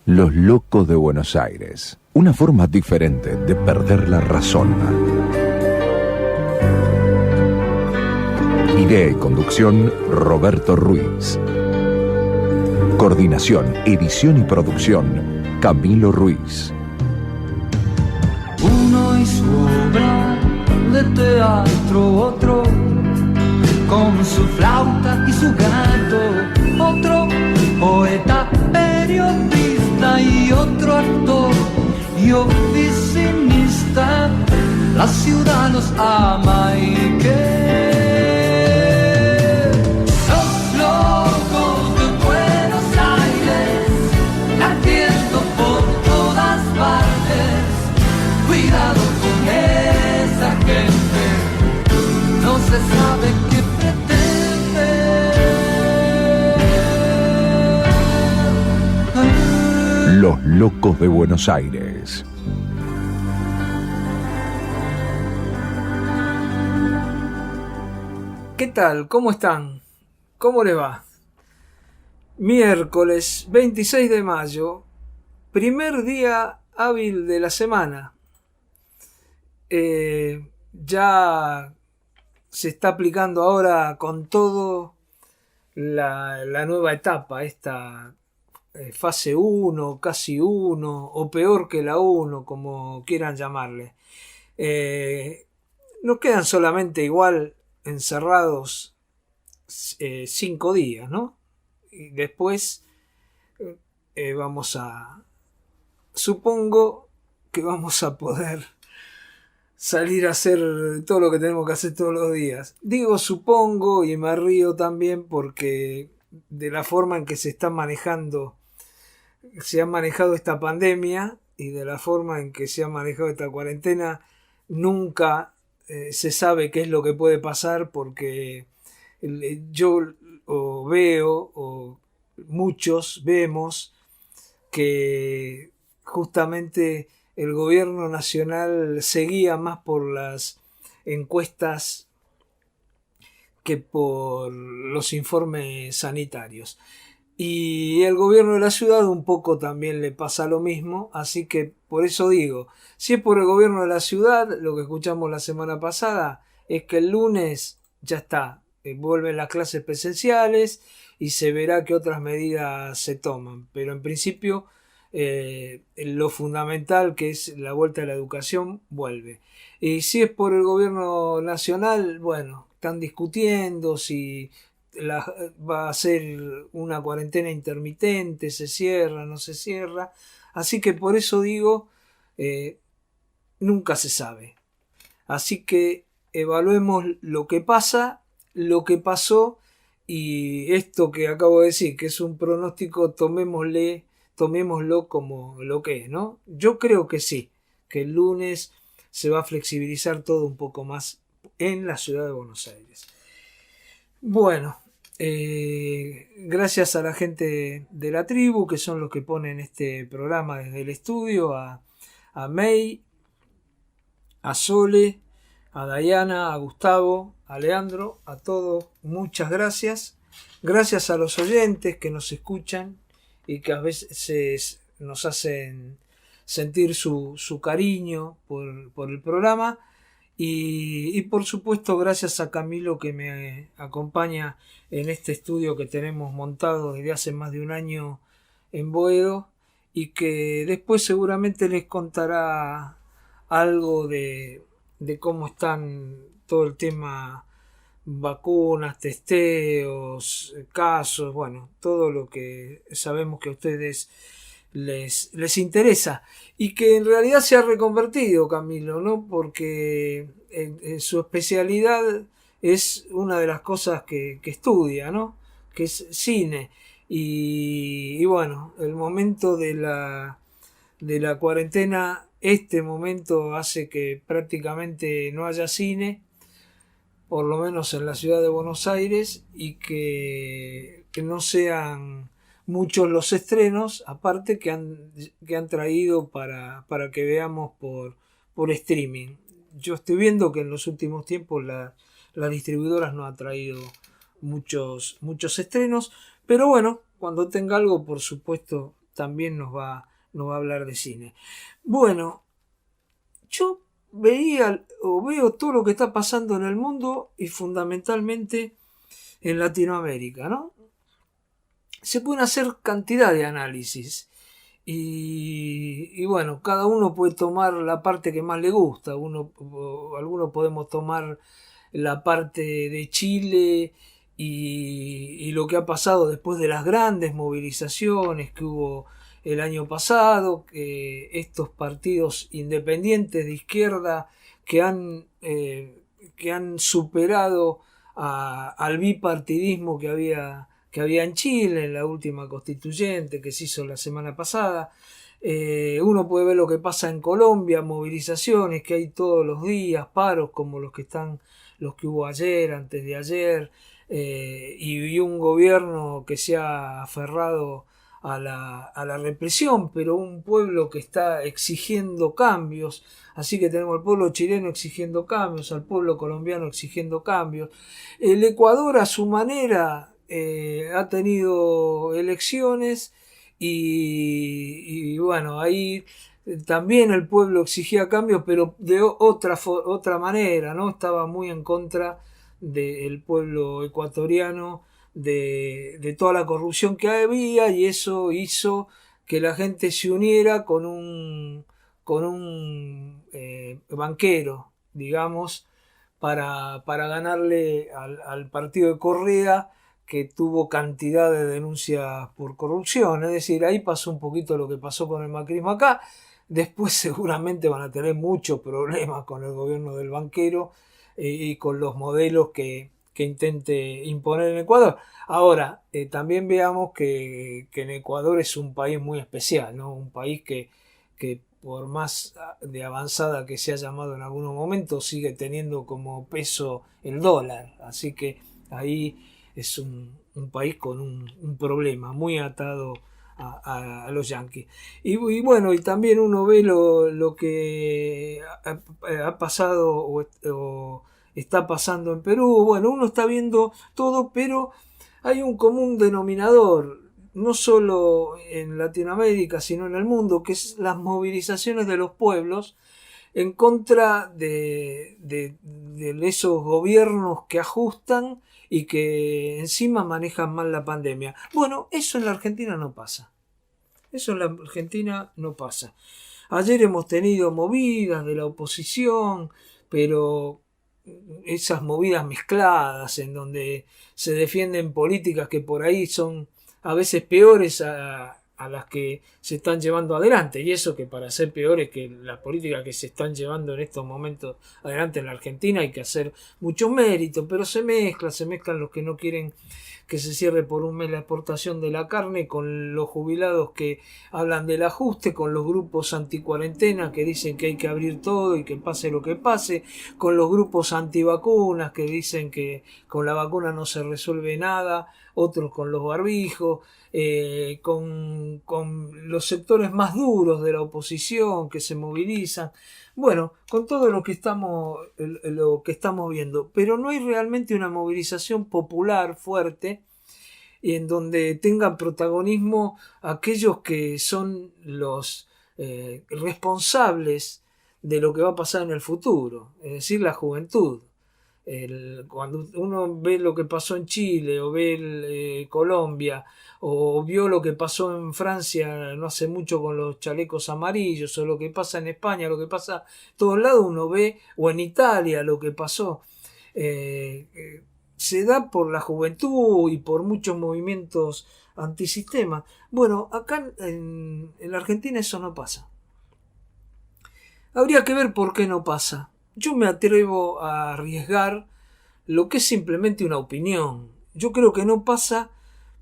Los locos de Buenos Aires. Una forma diferente de perder la razón. Idea y conducción, Roberto Ruiz. Coordinación, edición y producción, Camilo Ruiz. Uno y su obra de teatro, otro con su flauta y su gato, otro poeta, periodista y otro actor y oficinista. La ciudad los ama y que los locos de Buenos Aires latiendo por todas partes. Cuidado con esa gente, no se sabe qué pretende. Los locos de Buenos Aires. ¿Qué tal? ¿Cómo están? ¿Cómo les va? Miércoles 26 de mayo, primer día hábil de la semana. Ya se está aplicando ahora con todo la nueva etapa, esta fase 1, casi 1, o peor que la 1, como quieran llamarle. Nos quedan solamente igual encerrados 5 días, ¿no? Y después supongo que vamos a poder salir a hacer todo lo que tenemos que hacer todos los días. Digo supongo y me río también porque de la forma en que se ha manejado esta pandemia y de la forma en que se ha manejado esta cuarentena, nunca se sabe qué es lo que puede pasar, porque yo veo, o muchos vemos, que justamente el gobierno nacional se guía más por las encuestas que por los informes sanitarios. Y el gobierno de la ciudad un poco también le pasa lo mismo, así que por eso digo, si es por el gobierno de la ciudad, lo que escuchamos la semana pasada es que el lunes ya está, vuelven las clases presenciales y se verá qué otras medidas se toman, pero en principio lo fundamental, que es la vuelta a la educación, vuelve. Y si es por el gobierno nacional, bueno, están discutiendo si va a ser una cuarentena intermitente, se cierra, no se cierra, así que por eso digo, nunca se sabe. Así que evaluemos lo que pasa, lo que pasó, y esto que acabo de decir, que es un pronóstico, tomémoslo como lo que es, ¿no? Yo creo que sí, que el lunes se va a flexibilizar todo un poco más en la ciudad de Buenos Aires. Bueno, gracias a la gente de la tribu, que son los que ponen este programa desde el estudio, a May, a Sole, a Dayana, a Gustavo, a Leandro, a todos, muchas gracias. Gracias a los oyentes que nos escuchan y que a veces nos hacen sentir su cariño por el programa. Y por supuesto gracias a Camilo, que me acompaña en este estudio que tenemos montado desde hace más de un año en Boedo, y que después seguramente les contará algo de cómo están todo el tema vacunas, testeos, casos, bueno, todo lo que sabemos que a ustedes les interesa y que en realidad se ha reconvertido, Camilo, ¿no? Porque en su especialidad es una de las cosas que estudia, ¿no? Que es cine. Y bueno, el momento de la cuarentena, este momento hace que prácticamente no haya cine, por lo menos en la ciudad de Buenos Aires, y que no sean muchos los estrenos, aparte que han traído para que veamos por streaming. Yo estoy viendo que en los últimos tiempos las distribuidoras no han traído muchos estrenos, pero bueno, cuando tenga algo, por supuesto, también nos va a hablar de cine. Bueno, yo veo todo lo que está pasando en el mundo y fundamentalmente en Latinoamérica, ¿no? Se pueden hacer cantidad de análisis y bueno, cada uno puede tomar la parte que más le gusta. Algunos podemos tomar la parte de Chile y lo que ha pasado después de las grandes movilizaciones que hubo el año pasado, estos partidos independientes de izquierda que han superado al bipartidismo que había en Chile en la última constituyente que se hizo la semana pasada. Uno puede ver lo que pasa en Colombia, movilizaciones que hay todos los días, paros como los que hubo ayer, antes de ayer, y un gobierno que se ha aferrado a la represión, pero un pueblo que está exigiendo cambios. Así que tenemos al pueblo chileno exigiendo cambios, al pueblo colombiano exigiendo cambios. El Ecuador a su manera ha tenido elecciones y bueno, ahí también el pueblo exigía cambios, pero de otra manera, ¿no? Estaba muy en contra del pueblo ecuatoriano, de toda la corrupción que había, y eso hizo que la gente se uniera con un banquero, digamos, para ganarle al partido de Correa, que tuvo cantidad de denuncias por corrupción. Es decir, ahí pasó un poquito lo que pasó con el macrismo acá. Después seguramente van a tener muchos problemas con el gobierno del banquero y con los modelos que intente imponer en Ecuador. Ahora, también veamos que en Ecuador es un país muy especial, ¿no? Un país que por más de avanzada que se ha llamado en algunos momentos, sigue teniendo como peso el dólar. Así que ahí es un país con un problema muy atado a los yanquis. Y bueno, y también uno ve lo que ha pasado o está pasando en Perú. Bueno, uno está viendo todo, pero hay un común denominador, no solo en Latinoamérica, sino en el mundo, que es las movilizaciones de los pueblos en contra de esos gobiernos que ajustan y que encima manejan mal la pandemia. Bueno, eso en la Argentina no pasa. Eso en la Argentina no pasa. Ayer hemos tenido movidas de la oposición, pero esas movidas mezcladas en donde se defienden políticas que por ahí son a veces peores a las que se están llevando adelante, y eso que para ser peores que las políticas que se están llevando en estos momentos adelante en la Argentina hay que hacer mucho mérito, pero se mezclan los que no quieren que se cierre por un mes la exportación de la carne, con los jubilados que hablan del ajuste, con los grupos anticuarentena que dicen que hay que abrir todo y que pase lo que pase, con los grupos antivacunas que dicen que con la vacuna no se resuelve nada, otros con los barbijos, con los sectores más duros de la oposición que se movilizan. Bueno, con todo lo que estamos viendo, pero no hay realmente una movilización popular fuerte y en donde tengan protagonismo aquellos que son los responsables de lo que va a pasar en el futuro, es decir, la juventud. Cuando uno ve lo que pasó en Chile o ve Colombia o vio lo que pasó en Francia no hace mucho con los chalecos amarillos, o lo que pasa en España, lo que pasa en todos lados, uno ve, o en Italia lo que pasó, se da por la juventud y por muchos movimientos antisistema. Bueno, acá en la Argentina eso no pasa. Habría que ver por qué no pasa. Yo me atrevo a arriesgar lo que es simplemente una opinión. Yo creo que no pasa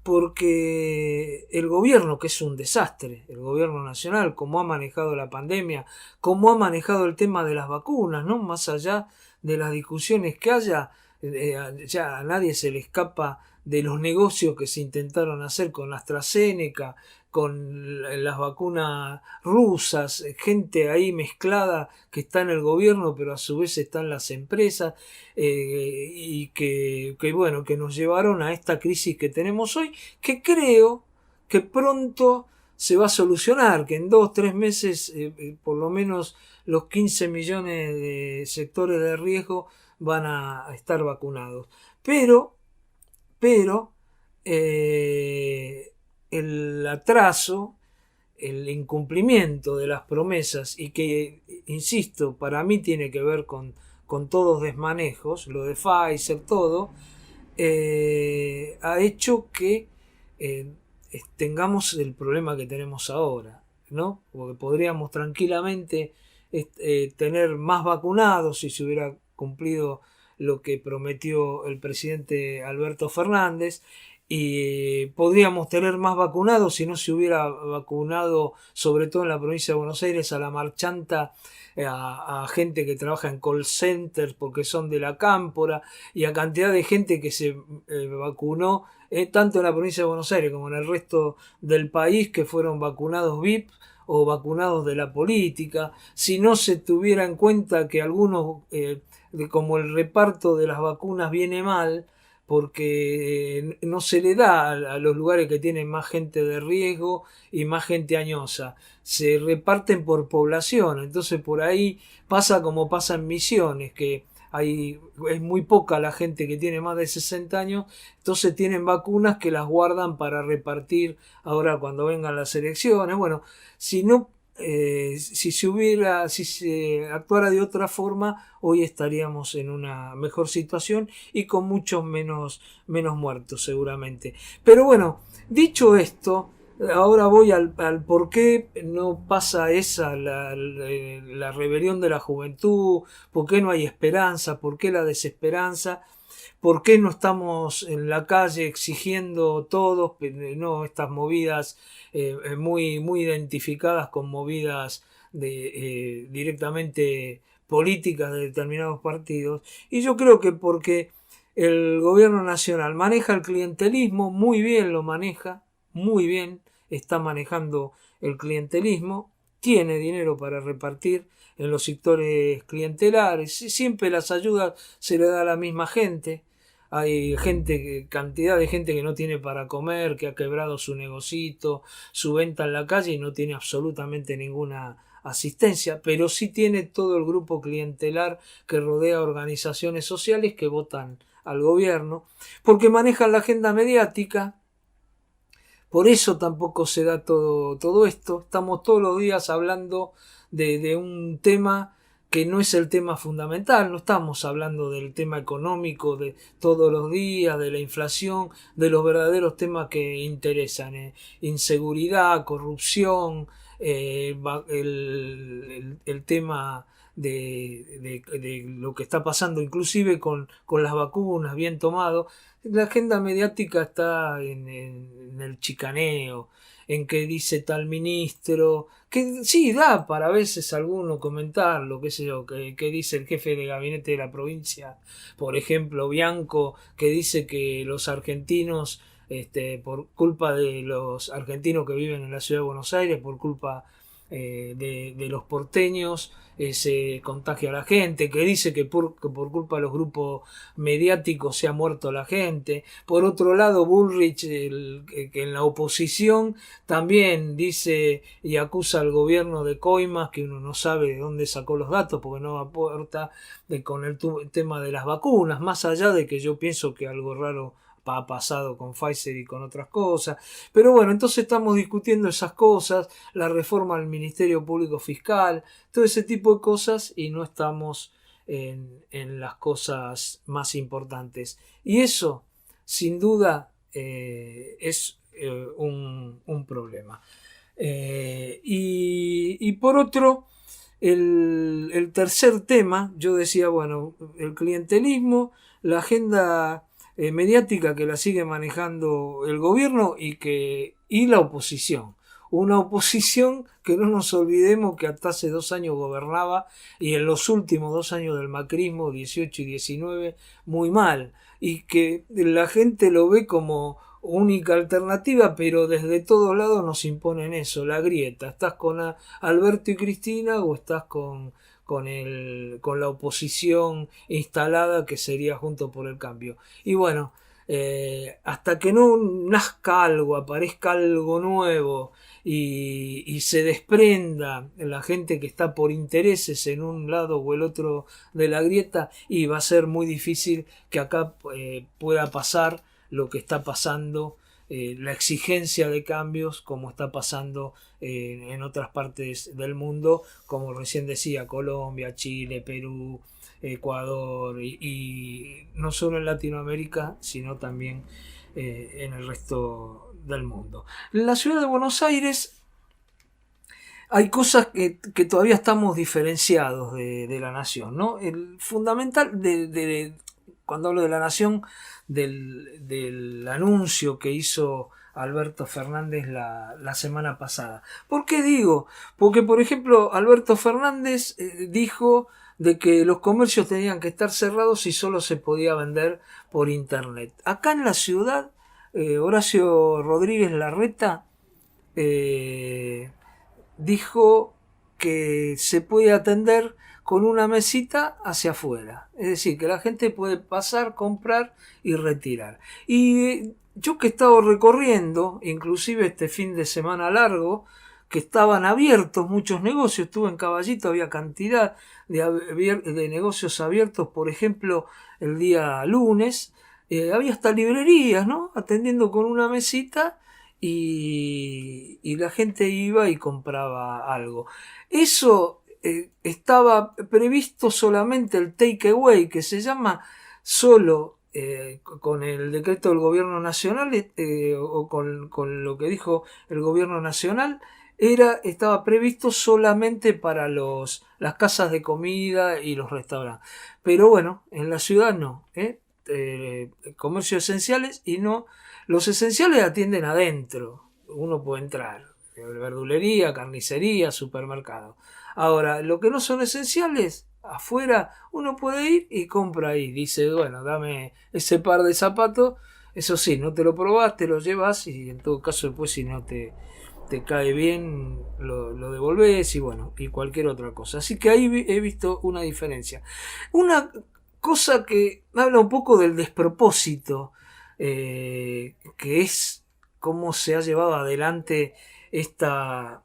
porque el gobierno, que es un desastre, el gobierno nacional, como ha manejado la pandemia, como ha manejado el tema de las vacunas, ¿no? Más allá de las discusiones que haya, ya a nadie se le escapa de los negocios que se intentaron hacer con AstraZeneca, con las vacunas rusas, gente ahí mezclada que está en el gobierno pero a su vez están las empresas, y que nos llevaron a esta crisis que tenemos hoy, que creo que pronto se va a solucionar, que en 2-3 meses por lo menos los 15 millones de sectores de riesgo van a estar vacunados. Pero el atraso, el incumplimiento de las promesas, y que, insisto, para mí tiene que ver con todos desmanejos, lo de Pfizer, todo, ha hecho que tengamos el problema que tenemos ahora, ¿no? Porque podríamos tranquilamente tener más vacunados si se hubiera cumplido lo que prometió el presidente Alberto Fernández, y podríamos tener más vacunados si no se hubiera vacunado, sobre todo en la provincia de Buenos Aires, a la marchanta, a gente que trabaja en call centers porque son de la cámpora, y a cantidad de gente que se vacunó tanto en la provincia de Buenos Aires como en el resto del país, que fueron vacunados VIP o vacunados de la política. Si no se tuviera en cuenta que algunos, como el reparto de las vacunas viene mal, porque no se le da a los lugares que tienen más gente de riesgo y más gente añosa, se reparten por población. Entonces por ahí pasa como pasa en Misiones, que es muy poca la gente que tiene más de 60 años, entonces tienen vacunas que las guardan para repartir ahora cuando vengan las elecciones. Bueno, si se actuara de otra forma, hoy estaríamos en una mejor situación y con muchos menos muertos seguramente. Pero bueno, dicho esto, ahora voy al por qué no pasa la rebelión de la juventud, por qué no hay esperanza, por qué la desesperanza. ¿Por qué no estamos en la calle exigiendo todos, no estas movidas muy identificadas con movidas directamente políticas de determinados partidos? Y yo creo que porque el gobierno nacional maneja el clientelismo, muy bien lo maneja, muy bien está manejando el clientelismo, tiene dinero para repartir en los sectores clientelares, siempre las ayudas se le da a la misma gente. Hay cantidad de gente que no tiene para comer, que ha quebrado su negocito, su venta en la calle, y no tiene absolutamente ninguna asistencia, pero sí tiene todo el grupo clientelar que rodea a organizaciones sociales que votan al gobierno, porque manejan la agenda mediática. Por eso tampoco se da todo esto. Estamos todos los días hablando de un tema que no es el tema fundamental. No estamos hablando del tema económico de todos los días, de la inflación, de los verdaderos temas que interesan. Inseguridad, corrupción, el tema de lo que está pasando inclusive con las vacunas bien tomado. La agenda mediática está en el chicaneo, en que dice tal ministro, que sí da para a veces alguno comentarlo, qué sé yo, que dice el jefe de gabinete de la provincia, por ejemplo Bianco, que dice que los argentinos, por culpa de los argentinos que viven en la ciudad de Buenos Aires, por culpa de los porteños, se contagia a la gente, que dice que por culpa de los grupos mediáticos se ha muerto la gente. Por otro lado, Bullrich, que en la oposición también dice y acusa al gobierno de coimas, que uno no sabe de dónde sacó los datos porque no aporta con el tema de las vacunas, más allá de que yo pienso que algo raro ha pasado con Pfizer y con otras cosas. Pero bueno, entonces estamos discutiendo esas cosas, la reforma del Ministerio Público Fiscal, todo ese tipo de cosas, y no estamos en las cosas más importantes. Y eso, sin duda, es un problema. Y por otro, el tercer tema, yo decía, bueno, el clientelismo, la agenda mediática que la sigue manejando el gobierno y la oposición. Una oposición que no nos olvidemos que hasta hace 2 años gobernaba, y en los últimos 2 años del macrismo, 18 y 19, muy mal, y que la gente lo ve como única alternativa, pero desde todos lados nos imponen eso, la grieta. ¿Estás con Alberto y Cristina o estás con la oposición instalada, que sería Juntos por el Cambio? Y bueno, hasta que no nazca algo, aparezca algo nuevo y se desprenda la gente que está por intereses en un lado o el otro de la grieta, y va a ser muy difícil que acá pueda pasar lo que está pasando, la exigencia de cambios como está pasando en otras partes del mundo, como recién decía, Colombia, Chile, Perú, Ecuador y no solo en Latinoamérica, sino también en el resto del mundo. En la ciudad de Buenos Aires hay cosas que todavía estamos diferenciados de la nación, ¿no? El fundamental cuando hablo de la nación, del anuncio que hizo Alberto Fernández la semana pasada. ¿Por qué digo? Porque, por ejemplo, Alberto Fernández dijo de que los comercios tenían que estar cerrados y solo se podía vender por internet. Acá en la ciudad, Horacio Rodríguez Larreta dijo que se puede atender con una mesita hacia afuera. Es decir, que la gente puede pasar, comprar y retirar. Y yo que he estado recorriendo, inclusive este fin de semana largo, que estaban abiertos muchos negocios, estuve en Caballito, había cantidad de negocios abiertos, por ejemplo, el día lunes, había hasta librerías, ¿no? Atendiendo con una mesita y la gente iba y compraba algo. Eso estaba previsto solamente el take away, que se llama solo con el decreto del gobierno nacional o con lo que dijo el gobierno nacional, estaba previsto solamente para las casas de comida y los restaurantes. Pero bueno, en la ciudad no, comercios esenciales y no. Los esenciales atienden adentro, uno puede entrar, verdulería, carnicería, supermercado. Ahora, lo que no son esenciales, afuera uno puede ir y compra ahí. Dice, bueno, dame ese par de zapatos, eso sí, no te lo probás, te lo llevas y en todo caso después si no te cae bien lo devolvés y bueno, y cualquier otra cosa. Así que ahí he visto una diferencia. Una cosa que habla un poco del despropósito, que es cómo se ha llevado adelante esta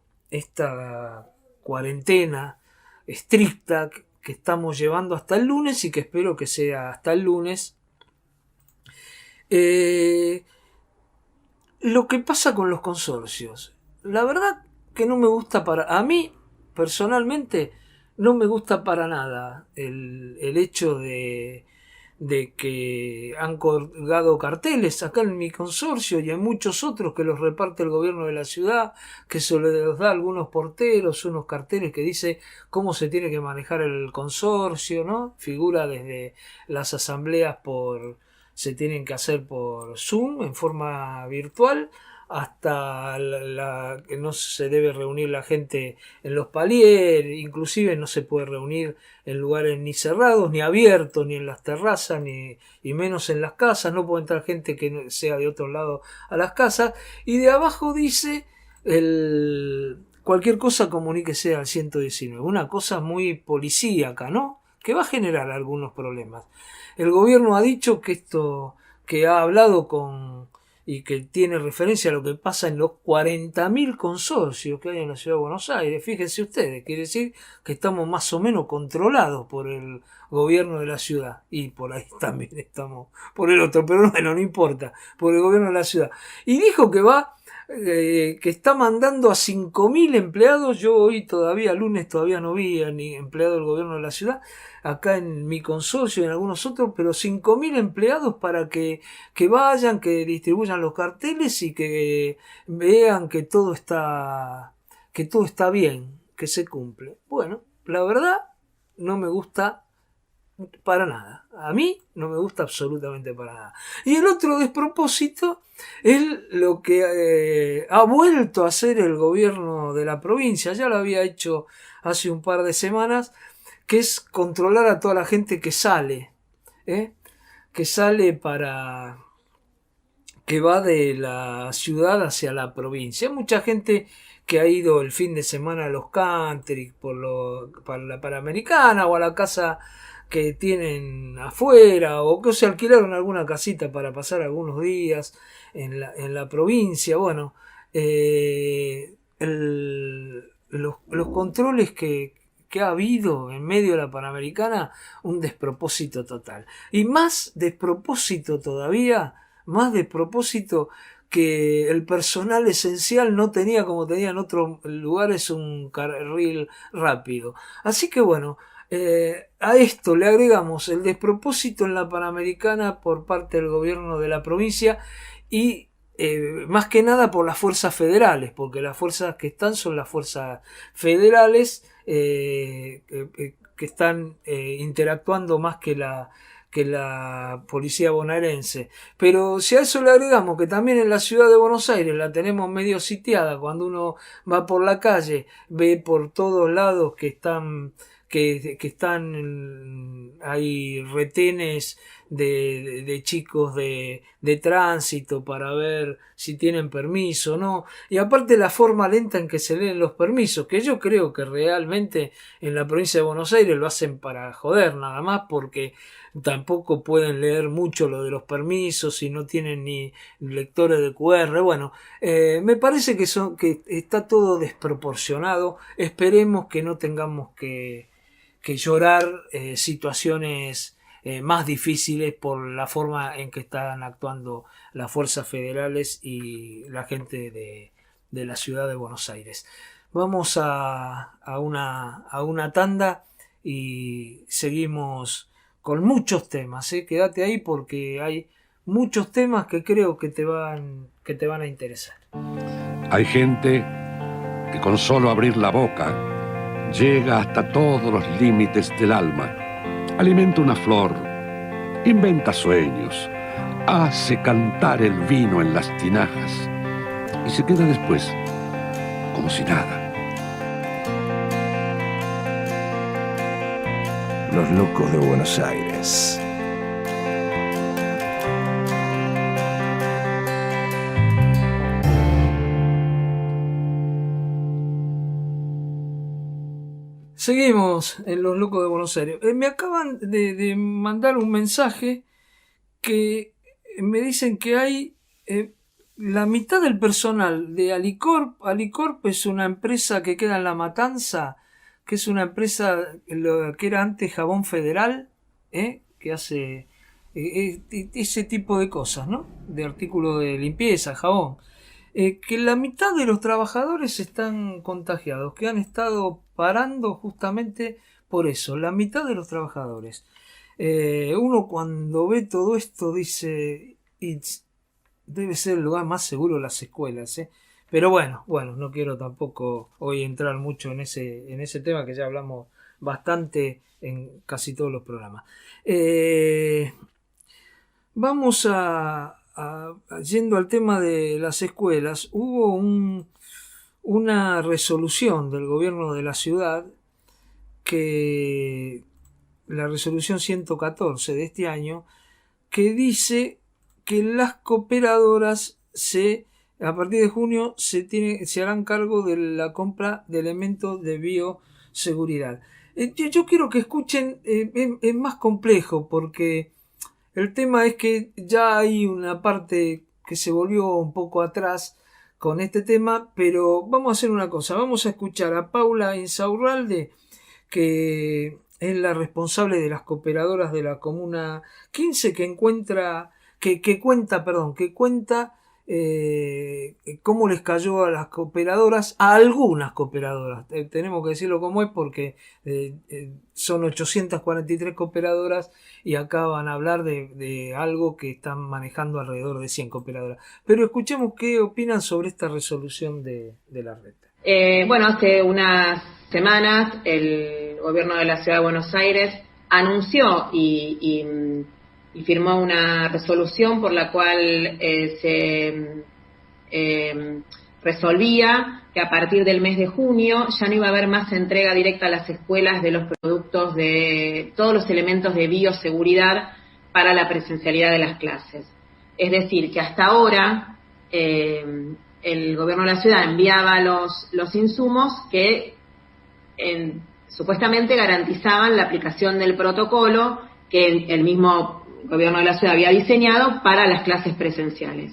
cuarentena estricta que estamos llevando hasta el lunes y que espero que sea hasta el lunes. Lo que pasa con los consorcios, la verdad que no me gusta a mí personalmente no me gusta para nada el hecho de que han colgado carteles acá en mi consorcio y en muchos otros que los reparte el gobierno de la ciudad, que se los da a algunos porteros, unos carteles que dice cómo se tiene que manejar el consorcio, ¿no? Figura desde las asambleas se tienen que hacer por Zoom en forma virtual, hasta que no se debe reunir la gente en los paliers, inclusive no se puede reunir en lugares ni cerrados, ni abiertos, ni en las terrazas, y menos en las casas, no puede entrar gente que sea de otro lado a las casas, y de abajo dice cualquier cosa comuníquese al 119, una cosa muy policíaca, ¿no? Que va a generar algunos problemas. El gobierno ha dicho que que ha hablado y que tiene referencia a lo que pasa en los 40.000 consorcios que hay en la ciudad de Buenos Aires. Fíjense ustedes, quiere decir que estamos más o menos controlados por el gobierno de la ciudad, y por ahí también estamos por el otro, pero bueno, no importa, por el gobierno de la ciudad. Y dijo que está mandando a 5.000 empleados. Yo hoy todavía, lunes, todavía no vi a ni empleado del gobierno de la ciudad, acá en mi consorcio y en algunos otros, pero 5.000 empleados para que vayan, que distribuyan los carteles y que vean que todo está bien, que se cumple. Bueno, la verdad no me gusta para nada. A mí no me gusta absolutamente para nada. Y el otro despropósito es lo que ha vuelto a hacer el gobierno de la provincia. Ya lo había hecho hace un par de semanas, que es controlar a toda la gente que sale, que va de la ciudad hacia la provincia. Hay mucha gente que ha ido el fin de semana a los country para la Panamericana o a la casa que tienen afuera o que se alquilaron alguna casita para pasar algunos días en la provincia. Bueno, los controles que ha habido en medio de la Panamericana, un despropósito total. Y más despropósito todavía, más despropósito que el personal esencial no tenía, como tenía en otros lugares, un carril rápido. Así que bueno, a esto le agregamos el despropósito en la Panamericana por parte del gobierno de la provincia y más que nada por las fuerzas federales, porque las fuerzas que están son las fuerzas federales que están interactuando más que la policía bonaerense. Pero si a eso le agregamos que también en la ciudad de Buenos Aires la tenemos medio sitiada, cuando uno va por la calle, ve por todos lados que están hay retenes de chicos de tránsito para ver si tienen permiso o no, y aparte la forma lenta en que se leen los permisos, que yo creo que realmente en la provincia de Buenos Aires lo hacen para joder nada más, porque tampoco pueden leer mucho lo de los permisos y no tienen ni lectores de QR. Bueno, me parece que está todo desproporcionado. Esperemos que no tengamos que llorar situaciones más difíciles por la forma en que están actuando las fuerzas federales y la gente de la ciudad de Buenos Aires. Vamos a una tanda y seguimos con muchos temas. Quédate ahí porque hay muchos temas que creo que te van a interesar. Hay gente que con solo abrir la boca llega hasta todos los límites del alma, alimenta una flor, inventa sueños, hace cantar el vino en las tinajas y se queda después como si nada. Los locos de Buenos Aires. Seguimos en Los Locos de Buenos Aires. Me acaban de mandar un mensaje que me dicen que hay la mitad del personal de Alicorp. Alicorp es una empresa que queda en La Matanza, que es una empresa que era antes Jabón Federal, que hace ese tipo de cosas, ¿no? De artículos de limpieza, jabón. Que la mitad de los trabajadores están contagiados, que han estado parando justamente por eso, la mitad de los trabajadores. Uno cuando ve todo esto dice, debe ser el lugar más seguro las escuelas, pero bueno, no quiero tampoco hoy entrar mucho en ese tema que ya hablamos bastante en casi todos los programas. Vamos yendo al tema de las escuelas. Hubo una resolución del gobierno de la ciudad, que la resolución 114 de este año, que dice que las cooperadoras a partir de junio se harán cargo de la compra de elementos de bioseguridad. Yo quiero que escuchen, es más complejo porque el tema es que ya hay una parte que se volvió un poco atrás con este tema, pero vamos a hacer una cosa, vamos a escuchar a Paula Insaurralde, que es la responsable de las cooperadoras de la Comuna 15, que cuenta cómo les cayó a las cooperadoras, a algunas cooperadoras, tenemos que decirlo como es porque son 843 cooperadoras y acá van a hablar de algo que están manejando alrededor de 100 cooperadoras. Pero escuchemos qué opinan sobre esta resolución de la red. Hace unas semanas el gobierno de la Ciudad de Buenos Aires anunció y firmó una resolución por la cual se resolvía que a partir del mes de junio ya no iba a haber más entrega directa a las escuelas de los productos de todos los elementos de bioseguridad para la presencialidad de las clases. Es decir, que hasta ahora el gobierno de la ciudad enviaba los insumos que supuestamente garantizaban la aplicación del protocolo que el mismo gobierno de la ciudad había diseñado para las clases presenciales.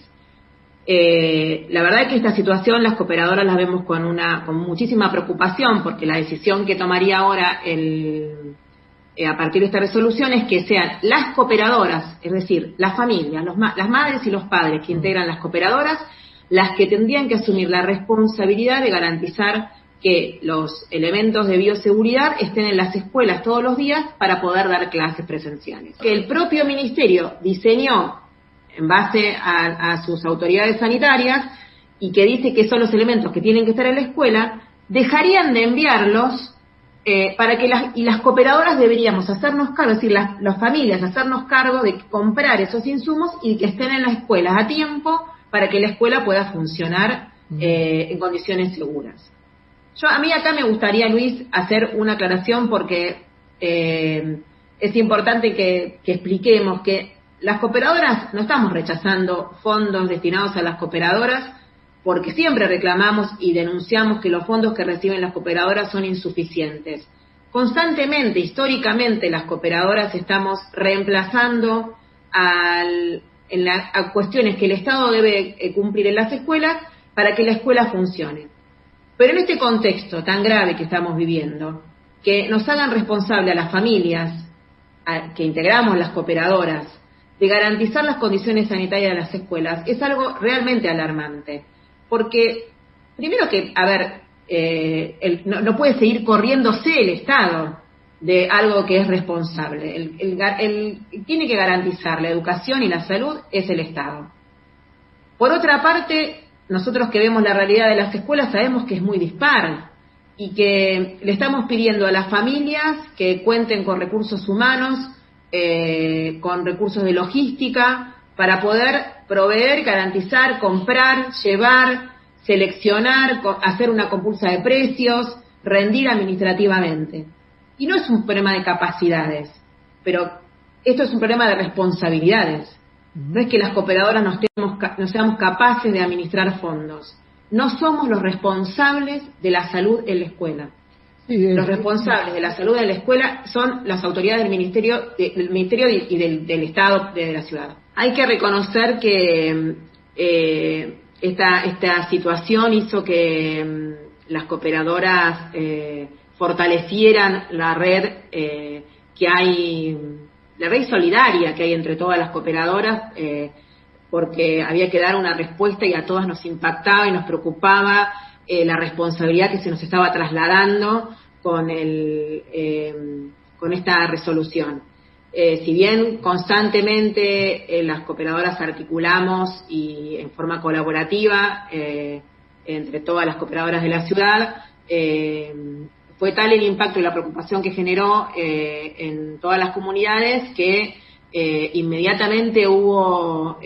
La verdad es que esta situación las cooperadoras la vemos con muchísima preocupación, porque la decisión que tomaría ahora a partir de esta resolución es que sean las cooperadoras, es decir, las familias, las madres y los padres que integran las cooperadoras, las que tendrían que asumir la responsabilidad de garantizar que los elementos de bioseguridad estén en las escuelas todos los días para poder dar clases presenciales. Que el propio ministerio diseñó en base a sus autoridades sanitarias y que dice que son los elementos que tienen que estar en la escuela, dejarían de enviarlos para que las cooperadoras deberíamos hacernos cargo, es decir, las familias hacernos cargo de comprar esos insumos y que estén en las escuelas a tiempo para que la escuela pueda funcionar en condiciones seguras. A mí acá me gustaría, Luis, hacer una aclaración porque es importante que expliquemos que las cooperadoras no estamos rechazando fondos destinados a las cooperadoras porque siempre reclamamos y denunciamos que los fondos que reciben las cooperadoras son insuficientes. Constantemente, históricamente, las cooperadoras estamos reemplazando a cuestiones que el Estado debe cumplir en las escuelas para que la escuela funcione. Pero en este contexto tan grave que estamos viviendo, que nos hagan responsable a las familias que integramos las cooperadoras de garantizar las condiciones sanitarias de las escuelas es algo realmente alarmante. Porque, primero que, no puede seguir corriéndose el Estado de algo que es responsable. El tiene que garantizar la educación y la salud es el Estado. Por otra parte, nosotros que vemos la realidad de las escuelas sabemos que es muy dispar y que le estamos pidiendo a las familias que cuenten con recursos humanos, con recursos de logística, para poder proveer, garantizar, comprar, llevar, seleccionar, hacer una compulsa de precios, rendir administrativamente. Y no es un problema de capacidades, pero esto es un problema de responsabilidades. No es que las cooperadoras no seamos capaces de administrar fondos. No somos los responsables de la salud en la escuela. Los responsables de la salud en la escuela son las autoridades del ministerio y del Estado de la ciudad. Hay que reconocer que esta situación hizo que las cooperadoras fortalecieran la red que hay, la red solidaria que hay entre todas las cooperadoras, porque había que dar una respuesta y a todas nos impactaba y nos preocupaba la responsabilidad que se nos estaba trasladando con esta resolución. Si bien constantemente las cooperadoras articulamos y en forma colaborativa entre todas las cooperadoras de la ciudad, fue tal el impacto y la preocupación que generó en todas las comunidades que inmediatamente hubo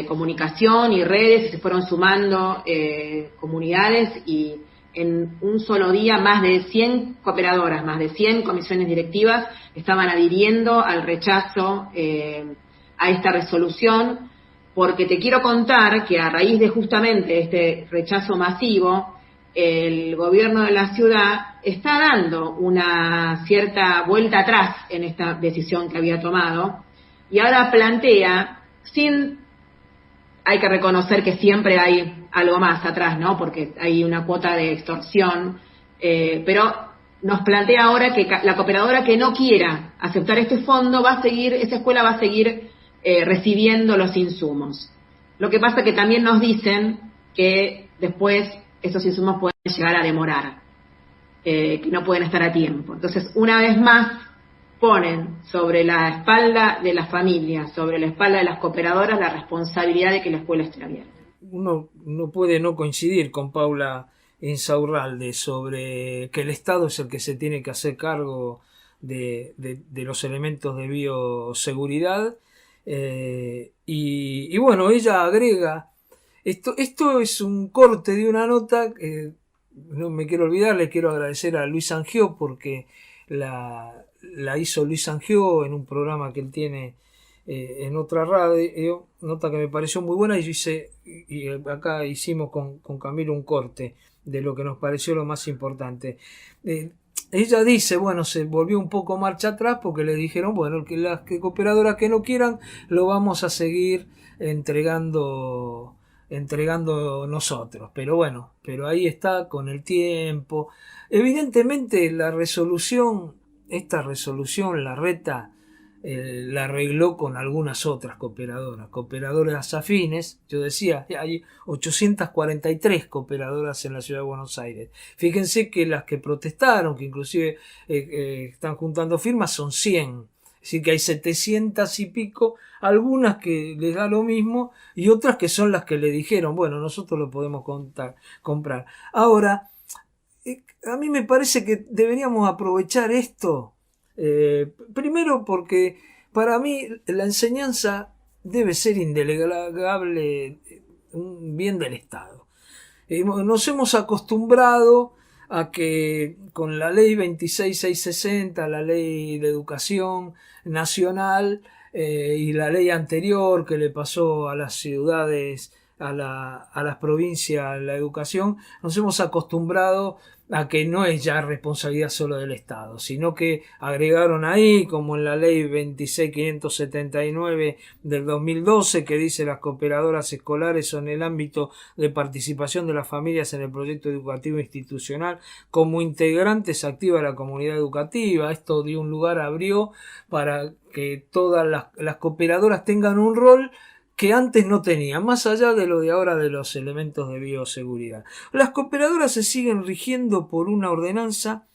comunicación y redes, y se fueron sumando comunidades, y en un solo día más de 100 cooperadoras, más de 100 comisiones directivas estaban adhiriendo al rechazo a esta resolución, porque te quiero contar que a raíz de justamente este rechazo masivo, el gobierno de la ciudad está dando una cierta vuelta atrás en esta decisión que había tomado, y ahora plantea, hay que reconocer que siempre hay algo más atrás, ¿no? Porque hay una cuota de extorsión, pero nos plantea ahora que la cooperadora que no quiera aceptar este fondo esa escuela va a seguir recibiendo los insumos. Lo que pasa que también nos dicen que después esos insumos pueden llegar a demorar, que no pueden estar a tiempo. Entonces, una vez más, ponen sobre la espalda de las familias, sobre la espalda de las cooperadoras, la responsabilidad de que la escuela esté abierta. Uno no puede no coincidir con Paula Insaurralde sobre que el Estado es el que se tiene que hacer cargo de los elementos de bioseguridad, y bueno, ella agrega, esto es un corte de una nota, no me quiero olvidar, le quiero agradecer a Luis Angió porque la hizo Luis Angió en un programa que él tiene en otra radio, nota que me pareció muy buena, y acá hicimos con Camilo un corte. de lo que nos pareció lo más importante. Ella dice, bueno, se volvió un poco marcha atrás porque le dijeron, bueno, que las cooperadoras que no quieran lo vamos a seguir entregando nosotros. Pero bueno, pero ahí está con el tiempo. Evidentemente esta resolución, la Reta, la arregló con algunas otras cooperadoras afines. Yo decía, hay 843 cooperadoras en la ciudad de Buenos Aires. Fíjense que las que protestaron, que inclusive están juntando firmas, son 100. Es decir, que hay 700 y pico, algunas que les da lo mismo y otras que son las que le dijeron, bueno, nosotros lo podemos comprar. Ahora, a mí me parece que deberíamos aprovechar esto. Primero porque para mí la enseñanza debe ser indelegable, un bien del Estado. Nos hemos acostumbrado a que con la ley 26660, la ley de educación nacional y la ley anterior que le pasó a las ciudades, a las provincias la educación, nos hemos acostumbrado a que no es ya responsabilidad solo del Estado, sino que agregaron ahí, como en la ley 26579 del 2012, que dice las cooperadoras escolares son el ámbito de participación de las familias en el proyecto educativo institucional como integrantes activas de la comunidad educativa. Esto dio un lugar, abrió para que todas las cooperadoras tengan un rol que antes no tenía, más allá de lo de ahora de los elementos de bioseguridad. Las cooperadoras se siguen rigiendo por una ordenanza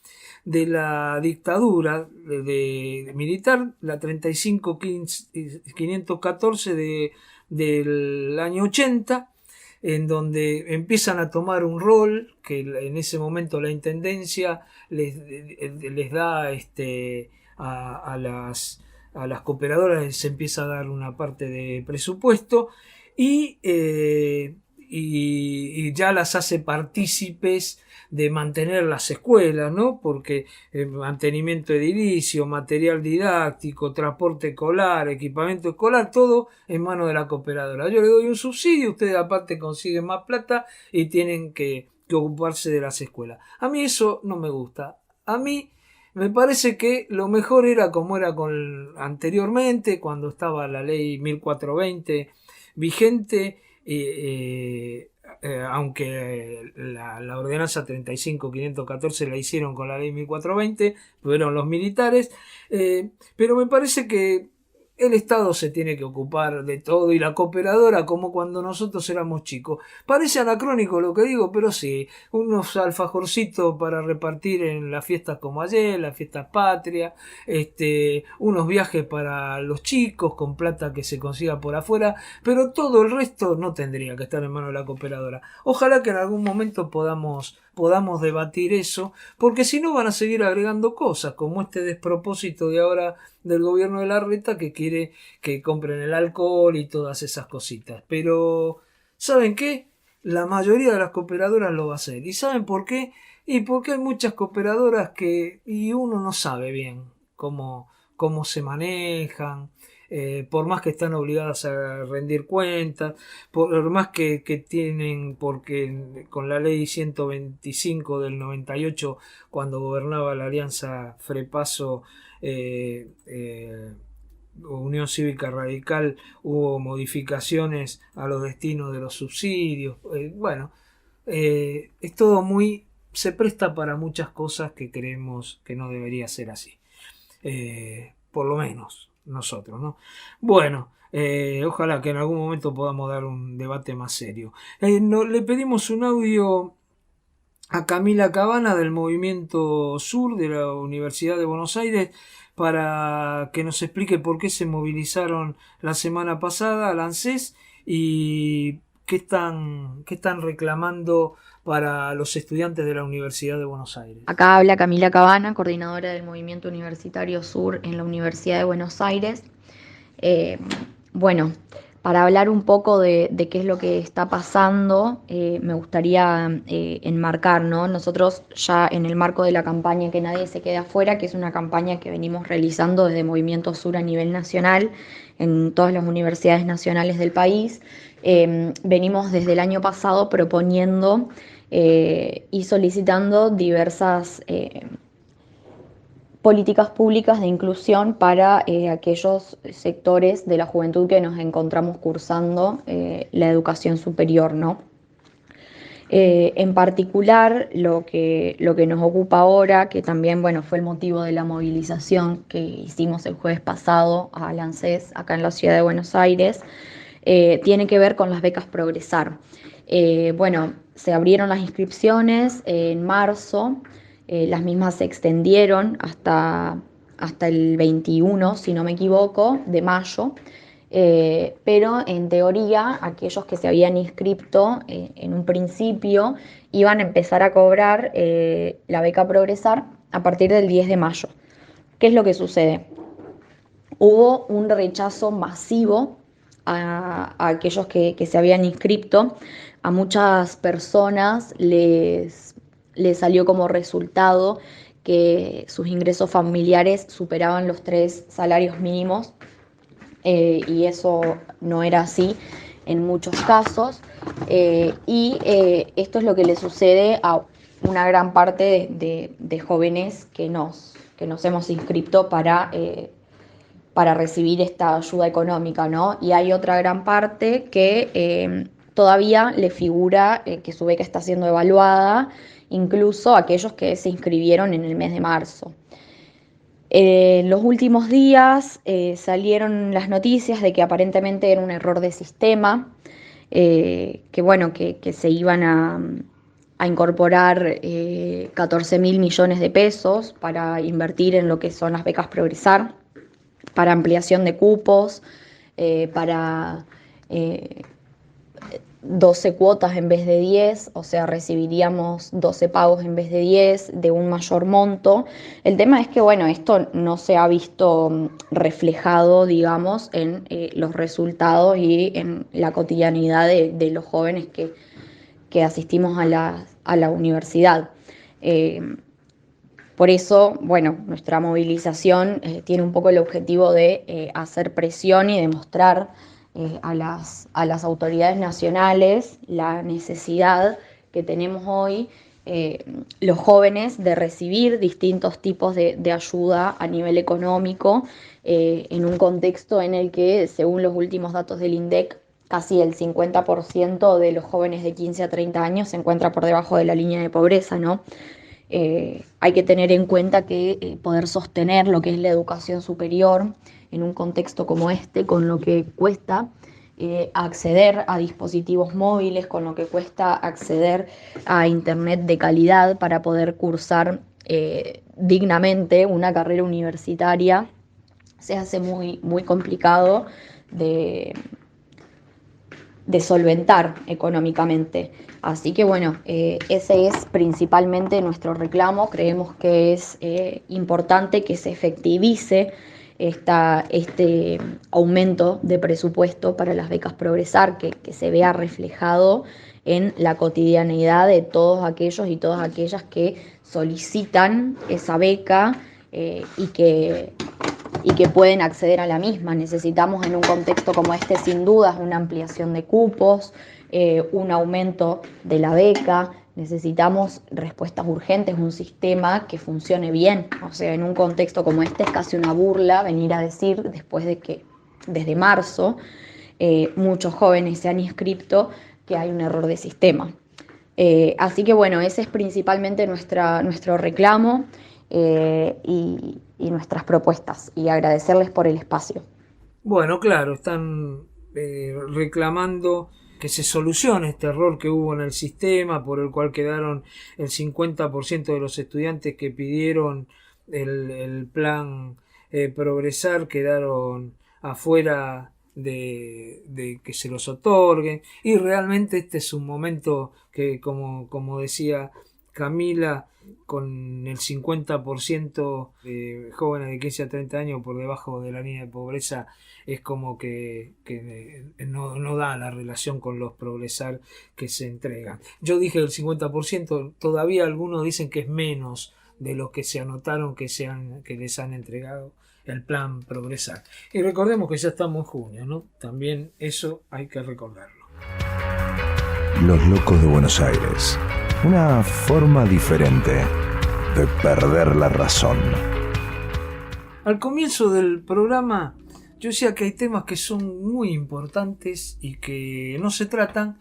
de la dictadura de militar, la 35514 del año 80, en donde empiezan a tomar un rol que en ese momento la intendencia les da a las cooperadoras se empieza a dar una parte de presupuesto y ya las hace partícipes de mantener las escuelas, ¿no? Porque mantenimiento edilicio, material didáctico, transporte escolar, equipamiento escolar, todo en manos de la cooperadora. Yo le doy un subsidio, ustedes aparte consiguen más plata y tienen que ocuparse de las escuelas. A mí eso no me gusta. A mí me parece que lo mejor era como era anteriormente, cuando estaba la ley 1420 vigente, aunque la ordenanza 35514 la hicieron con la ley 1420, fueron los militares, pero me parece que el Estado se tiene que ocupar de todo y la cooperadora como cuando nosotros éramos chicos. Parece anacrónico lo que digo, pero sí, unos alfajorcitos para repartir en las fiestas como ayer, las fiestas patrias, unos viajes para los chicos con plata que se consiga por afuera, pero todo el resto no tendría que estar en manos de la cooperadora. Ojalá que en algún momento podamos debatir eso, porque si no van a seguir agregando cosas, como este despropósito de ahora del gobierno de la Reta que quiere que compren el alcohol y todas esas cositas. Pero, ¿saben qué? La mayoría de las cooperadoras lo va a hacer. ¿Y saben por qué? Y porque hay muchas cooperadoras y uno no sabe bien cómo se manejan, por más que están obligadas a rendir cuentas, por más que tienen, porque con la ley 125 del 98, cuando gobernaba la alianza Frepaso, Unión Cívica Radical, hubo modificaciones a los destinos de los subsidios. Es todo se presta para muchas cosas que creemos que no debería ser así. Por lo menos nosotros, ¿no? Bueno, ojalá que en algún momento podamos dar un debate más serio. Le pedimos un audio a Camila Cabana del Movimiento Sur de la Universidad de Buenos Aires para que nos explique por qué se movilizaron la semana pasada al ANSES y qué están reclamando para los estudiantes de la Universidad de Buenos Aires. Acá habla Camila Cabana, coordinadora del Movimiento Universitario Sur en la Universidad de Buenos Aires. Para hablar un poco de qué es lo que está pasando, me gustaría enmarcar, ¿no? Nosotros ya en el marco de la campaña Que Nadie se quede afuera, que es una campaña que venimos realizando desde Movimiento Sur a nivel nacional, en todas las universidades nacionales del país, venimos desde el año pasado proponiendo y solicitando diversas políticas públicas de inclusión para aquellos sectores de la juventud que nos encontramos cursando la educación superior, ¿no? En particular, lo que nos ocupa ahora, que también bueno, fue el motivo de la movilización que hicimos el jueves pasado a la ANSES, acá en la ciudad de Buenos Aires, tiene que ver con las becas Progresar. Bueno, se abrieron las inscripciones en marzo, las mismas se extendieron hasta el 21, si no me equivoco, de mayo. Pero en teoría aquellos que se habían inscrito en un principio iban a empezar a cobrar la beca Progresar a partir del 10 de mayo. ¿Qué es lo que sucede? Hubo un rechazo masivo a aquellos que se habían inscrito. A muchas personas les salió como resultado que sus ingresos familiares superaban los 3 salarios mínimos. Y eso no era así en muchos casos, y esto es lo que le sucede a una gran parte de jóvenes que nos hemos inscrito para recibir esta ayuda económica, ¿no? Y hay otra gran parte que todavía le figura que su beca está siendo evaluada, incluso aquellos que se inscribieron en el mes de marzo. Los últimos días salieron las noticias de que aparentemente era un error de sistema, que se iban a incorporar 14.000 millones de pesos para invertir en lo que son las becas Progresar, para ampliación de cupos, para 12 cuotas en vez de 10, o sea, recibiríamos 12 pagos en vez de 10, de un mayor monto. El tema es que, bueno, esto no se ha visto reflejado, digamos, en los resultados y en la cotidianidad de los jóvenes que asistimos a la universidad. Por eso, bueno, nuestra movilización tiene un poco el objetivo de hacer presión y demostrar a las autoridades nacionales la necesidad que tenemos hoy los jóvenes de recibir distintos tipos de ayuda a nivel económico en un contexto en el que, según los últimos datos del INDEC, casi el 50% de los jóvenes de 15 a 30 años se encuentra por debajo de la línea de pobreza, ¿no? Hay que tener en cuenta que poder sostener lo que es la educación superior en un contexto como este, con lo que cuesta acceder a dispositivos móviles, con lo que cuesta acceder a internet de calidad para poder cursar dignamente una carrera universitaria, se hace muy, muy complicado de solventar económicamente. Así que bueno, ese es principalmente nuestro reclamo. Creemos que es importante que se efectivice este aumento de presupuesto para las becas Progresar, que se vea reflejado en la cotidianeidad de todos aquellos y todas aquellas que solicitan esa beca y que pueden acceder a la misma. Necesitamos en un contexto como este, sin dudas, una ampliación de cupos, un aumento de la beca. Necesitamos respuestas urgentes, un sistema que funcione bien. O sea, en un contexto como este es casi una burla venir a decir, después de que desde marzo muchos jóvenes se han inscrito, que hay un error de sistema. Así que bueno, ese es principalmente nuestro reclamo y nuestras propuestas, y agradecerles por el espacio. Bueno, claro, están reclamando que se solucione este error que hubo en el sistema, por el cual quedaron el 50% de los estudiantes que pidieron el plan Progresar, quedaron afuera de que se los otorguen, y realmente este es un momento que, como decía Camila, con el 50% de jóvenes de 15 a 30 años por debajo de la línea de pobreza, es como que no da la relación con los Progresar que se entregan. Yo dije el 50%, todavía algunos dicen que es menos de los que se anotaron que les han entregado el plan Progresar. Y recordemos que ya estamos en junio, ¿no? También eso hay que recordarlo. Los locos de Buenos Aires. Una forma diferente de perder la razón. Al comienzo del programa yo decía que hay temas que son muy importantes y que no se tratan.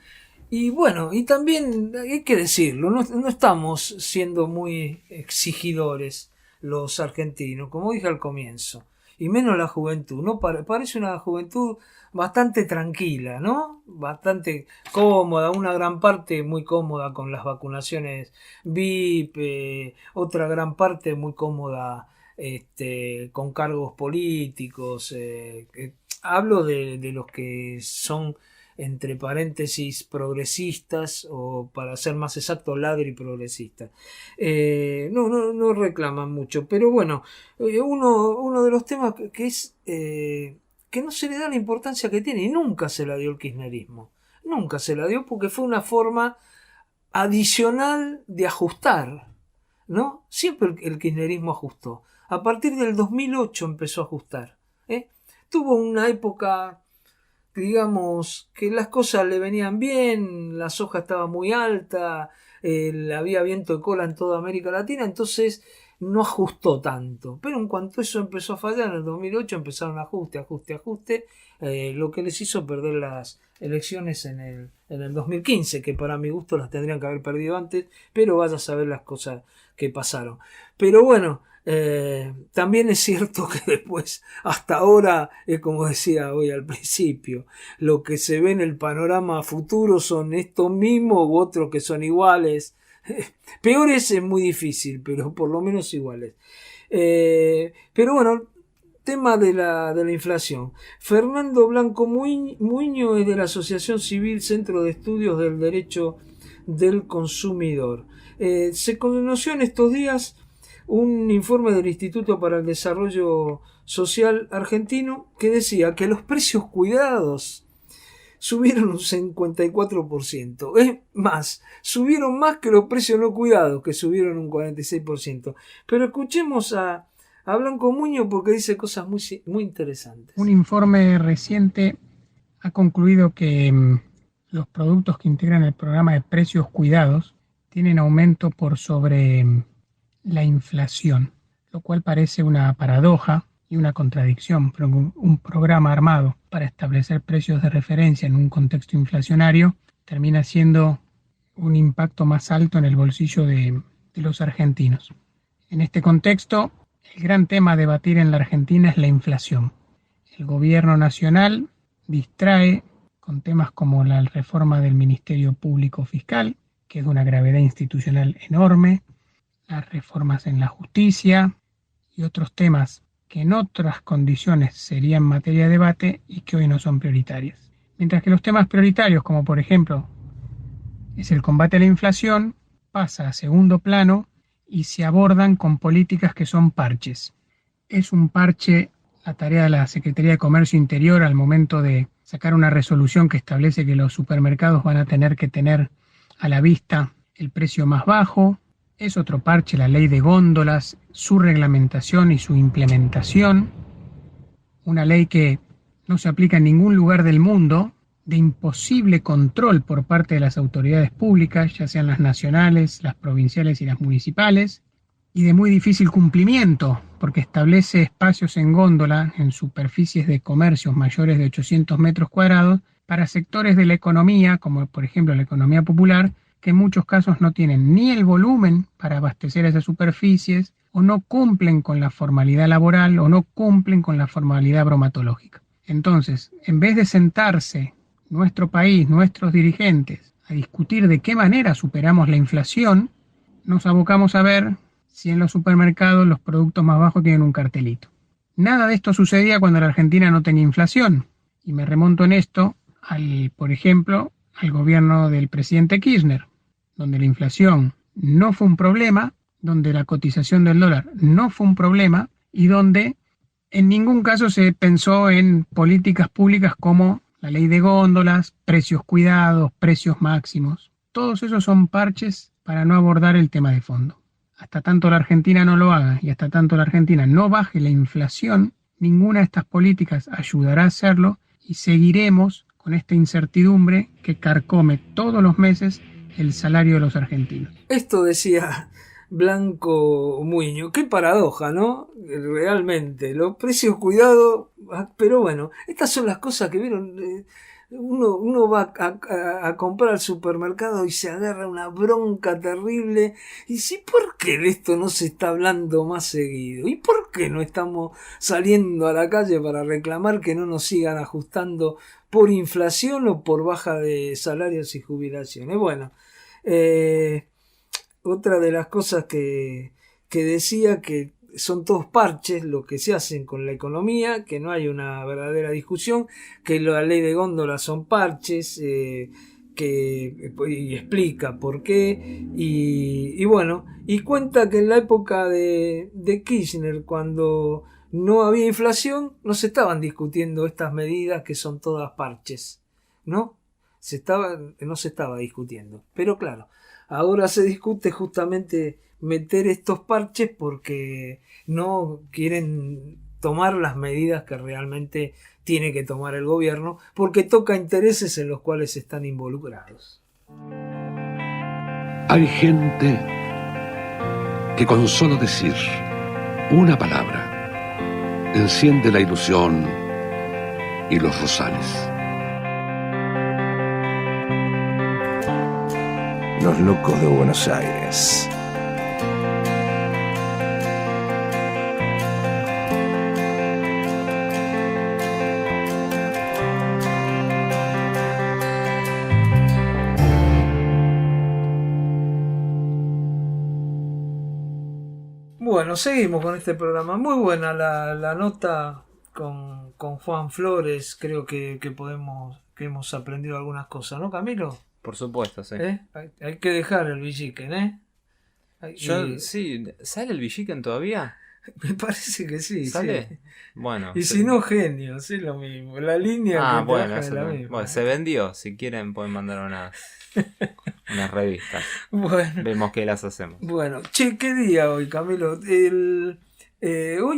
Y bueno, y también hay que decirlo, no estamos siendo muy exigidores los argentinos, como dije al comienzo, y menos la juventud, ¿no? Parece una juventud bastante tranquila, ¿no? Bastante cómoda, una gran parte muy cómoda con las vacunaciones VIP, otra gran parte muy cómoda con cargos políticos. Hablo de los que son, entre paréntesis, progresistas, o para ser más exacto, ladri-progresistas. No reclaman mucho, pero bueno, uno de los temas que es que no se le da la importancia que tiene, y nunca se la dio el kirchnerismo. Nunca se la dio porque fue una forma adicional de ajustar, ¿no? Siempre el kirchnerismo ajustó. A partir del 2008 empezó a ajustar. Tuvo una época, digamos, que las cosas le venían bien, la soja estaba muy alta, había viento de cola en toda América Latina, entonces no ajustó tanto. Pero en cuanto eso empezó a fallar en el 2008, empezaron ajuste, lo que les hizo perder las elecciones en el 2015, que para mi gusto las tendrían que haber perdido antes, pero vaya a saber las cosas que pasaron. Pero bueno, también es cierto que después, hasta ahora, es como decía hoy al principio, lo que se ve en el panorama futuro son estos mismos u otros que son iguales. Peores es muy difícil, pero por lo menos iguales. Pero bueno, tema de la inflación. Fernando Blanco Muño es de la Asociación Civil Centro de Estudios del Derecho del Consumidor. Se conoció en estos días un informe del Instituto para el Desarrollo Social Argentino que decía que los precios cuidados subieron un 54%. Es más, subieron más que los precios no cuidados, que subieron un 46%. Pero escuchemos a Blanco Muño porque dice cosas muy interesantes. Un informe reciente ha concluido que los productos que integran el programa de precios cuidados tienen aumento por sobre la inflación, lo cual parece una paradoja y una contradicción, pero un programa armado para establecer precios de referencia en un contexto inflacionario termina siendo un impacto más alto en el bolsillo de los argentinos. En este contexto, el gran tema a debatir en la Argentina es la inflación. El gobierno nacional distrae con temas como la reforma del Ministerio Público Fiscal, que es de una gravedad institucional enorme, las reformas en la justicia y otros temas que en otras condiciones serían materia de debate y que hoy no son prioritarias. Mientras que los temas prioritarios, como por ejemplo es el combate a la inflación, pasa a segundo plano y se abordan con políticas que son parches. Es un parche la tarea de la Secretaría de Comercio Interior al momento de sacar una resolución que establece que los supermercados van a tener que tener a la vista el precio más bajo. Es otro parche la ley de góndolas, su reglamentación y su implementación. Una ley que no se aplica en ningún lugar del mundo, de imposible control por parte de las autoridades públicas, ya sean las nacionales, las provinciales y las municipales, y de muy difícil cumplimiento, porque establece espacios en góndola en superficies de comercios mayores de 800 metros cuadrados para sectores de la economía, como por ejemplo la economía popular, que en muchos casos no tienen ni el volumen para abastecer esas superficies, o no cumplen con la formalidad laboral, o no cumplen con la formalidad bromatológica. Entonces, en vez de sentarse nuestro país, nuestros dirigentes, a discutir de qué manera superamos la inflación, nos abocamos a ver si en los supermercados los productos más bajos tienen un cartelito. Nada de esto sucedía cuando la Argentina no tenía inflación, y me remonto en esto por ejemplo, al gobierno del presidente Kirchner, donde la inflación no fue un problema, donde la cotización del dólar no fue un problema y donde en ningún caso se pensó en políticas públicas como la ley de góndolas, precios cuidados, precios máximos. Todos esos son parches para no abordar el tema de fondo. Hasta tanto la Argentina no lo haga y hasta tanto la Argentina no baje la inflación, ninguna de estas políticas ayudará a hacerlo y seguiremos con esta incertidumbre que carcome todos los meses el salario de los argentinos. Esto decía Blanco Muñoz. Qué paradoja, ¿no? Realmente, los precios cuidados, pero bueno, estas son las cosas que vieron. Uno va a comprar al supermercado y se agarra una bronca terrible. Y sí, ¿por qué de esto no se está hablando más seguido? ¿Y por qué no estamos saliendo a la calle para reclamar que no nos sigan ajustando por inflación o por baja de salarios y jubilaciones? Bueno, otra de las cosas que decía que son todos parches lo que se hacen con la economía, que no hay una verdadera discusión, que la ley de góndola son parches, y explica por qué, y bueno, y cuenta que en la época de Kirchner, cuando no había inflación, no se estaban discutiendo estas medidas que son todas parches, ¿no? No se estaba discutiendo, pero claro, ahora se discute justamente meter estos parches porque no quieren tomar las medidas que realmente tiene que tomar el gobierno, porque toca intereses en los cuales están involucrados. Hay gente que con solo decir una palabra enciende la ilusión y los rosales. Los locos de Buenos Aires. Bueno, seguimos con este programa. Muy buena la nota con Juan Flores. Creo que hemos aprendido algunas cosas, ¿no, Camilo? Por supuesto, sí. Hay que dejar el Villiquen, ¿eh? Sí, ¿sale el Villiquen todavía? Me parece que sí. ¿Sale? Sí. Bueno. Y si no, Genios, es lo mismo. La línea que bueno, trabaja es la misma. Bueno, se vendió. Si quieren pueden mandar unas revistas. Bueno. Vemos qué las hacemos. Bueno, che, ¿qué día hoy, Camilo? Hoy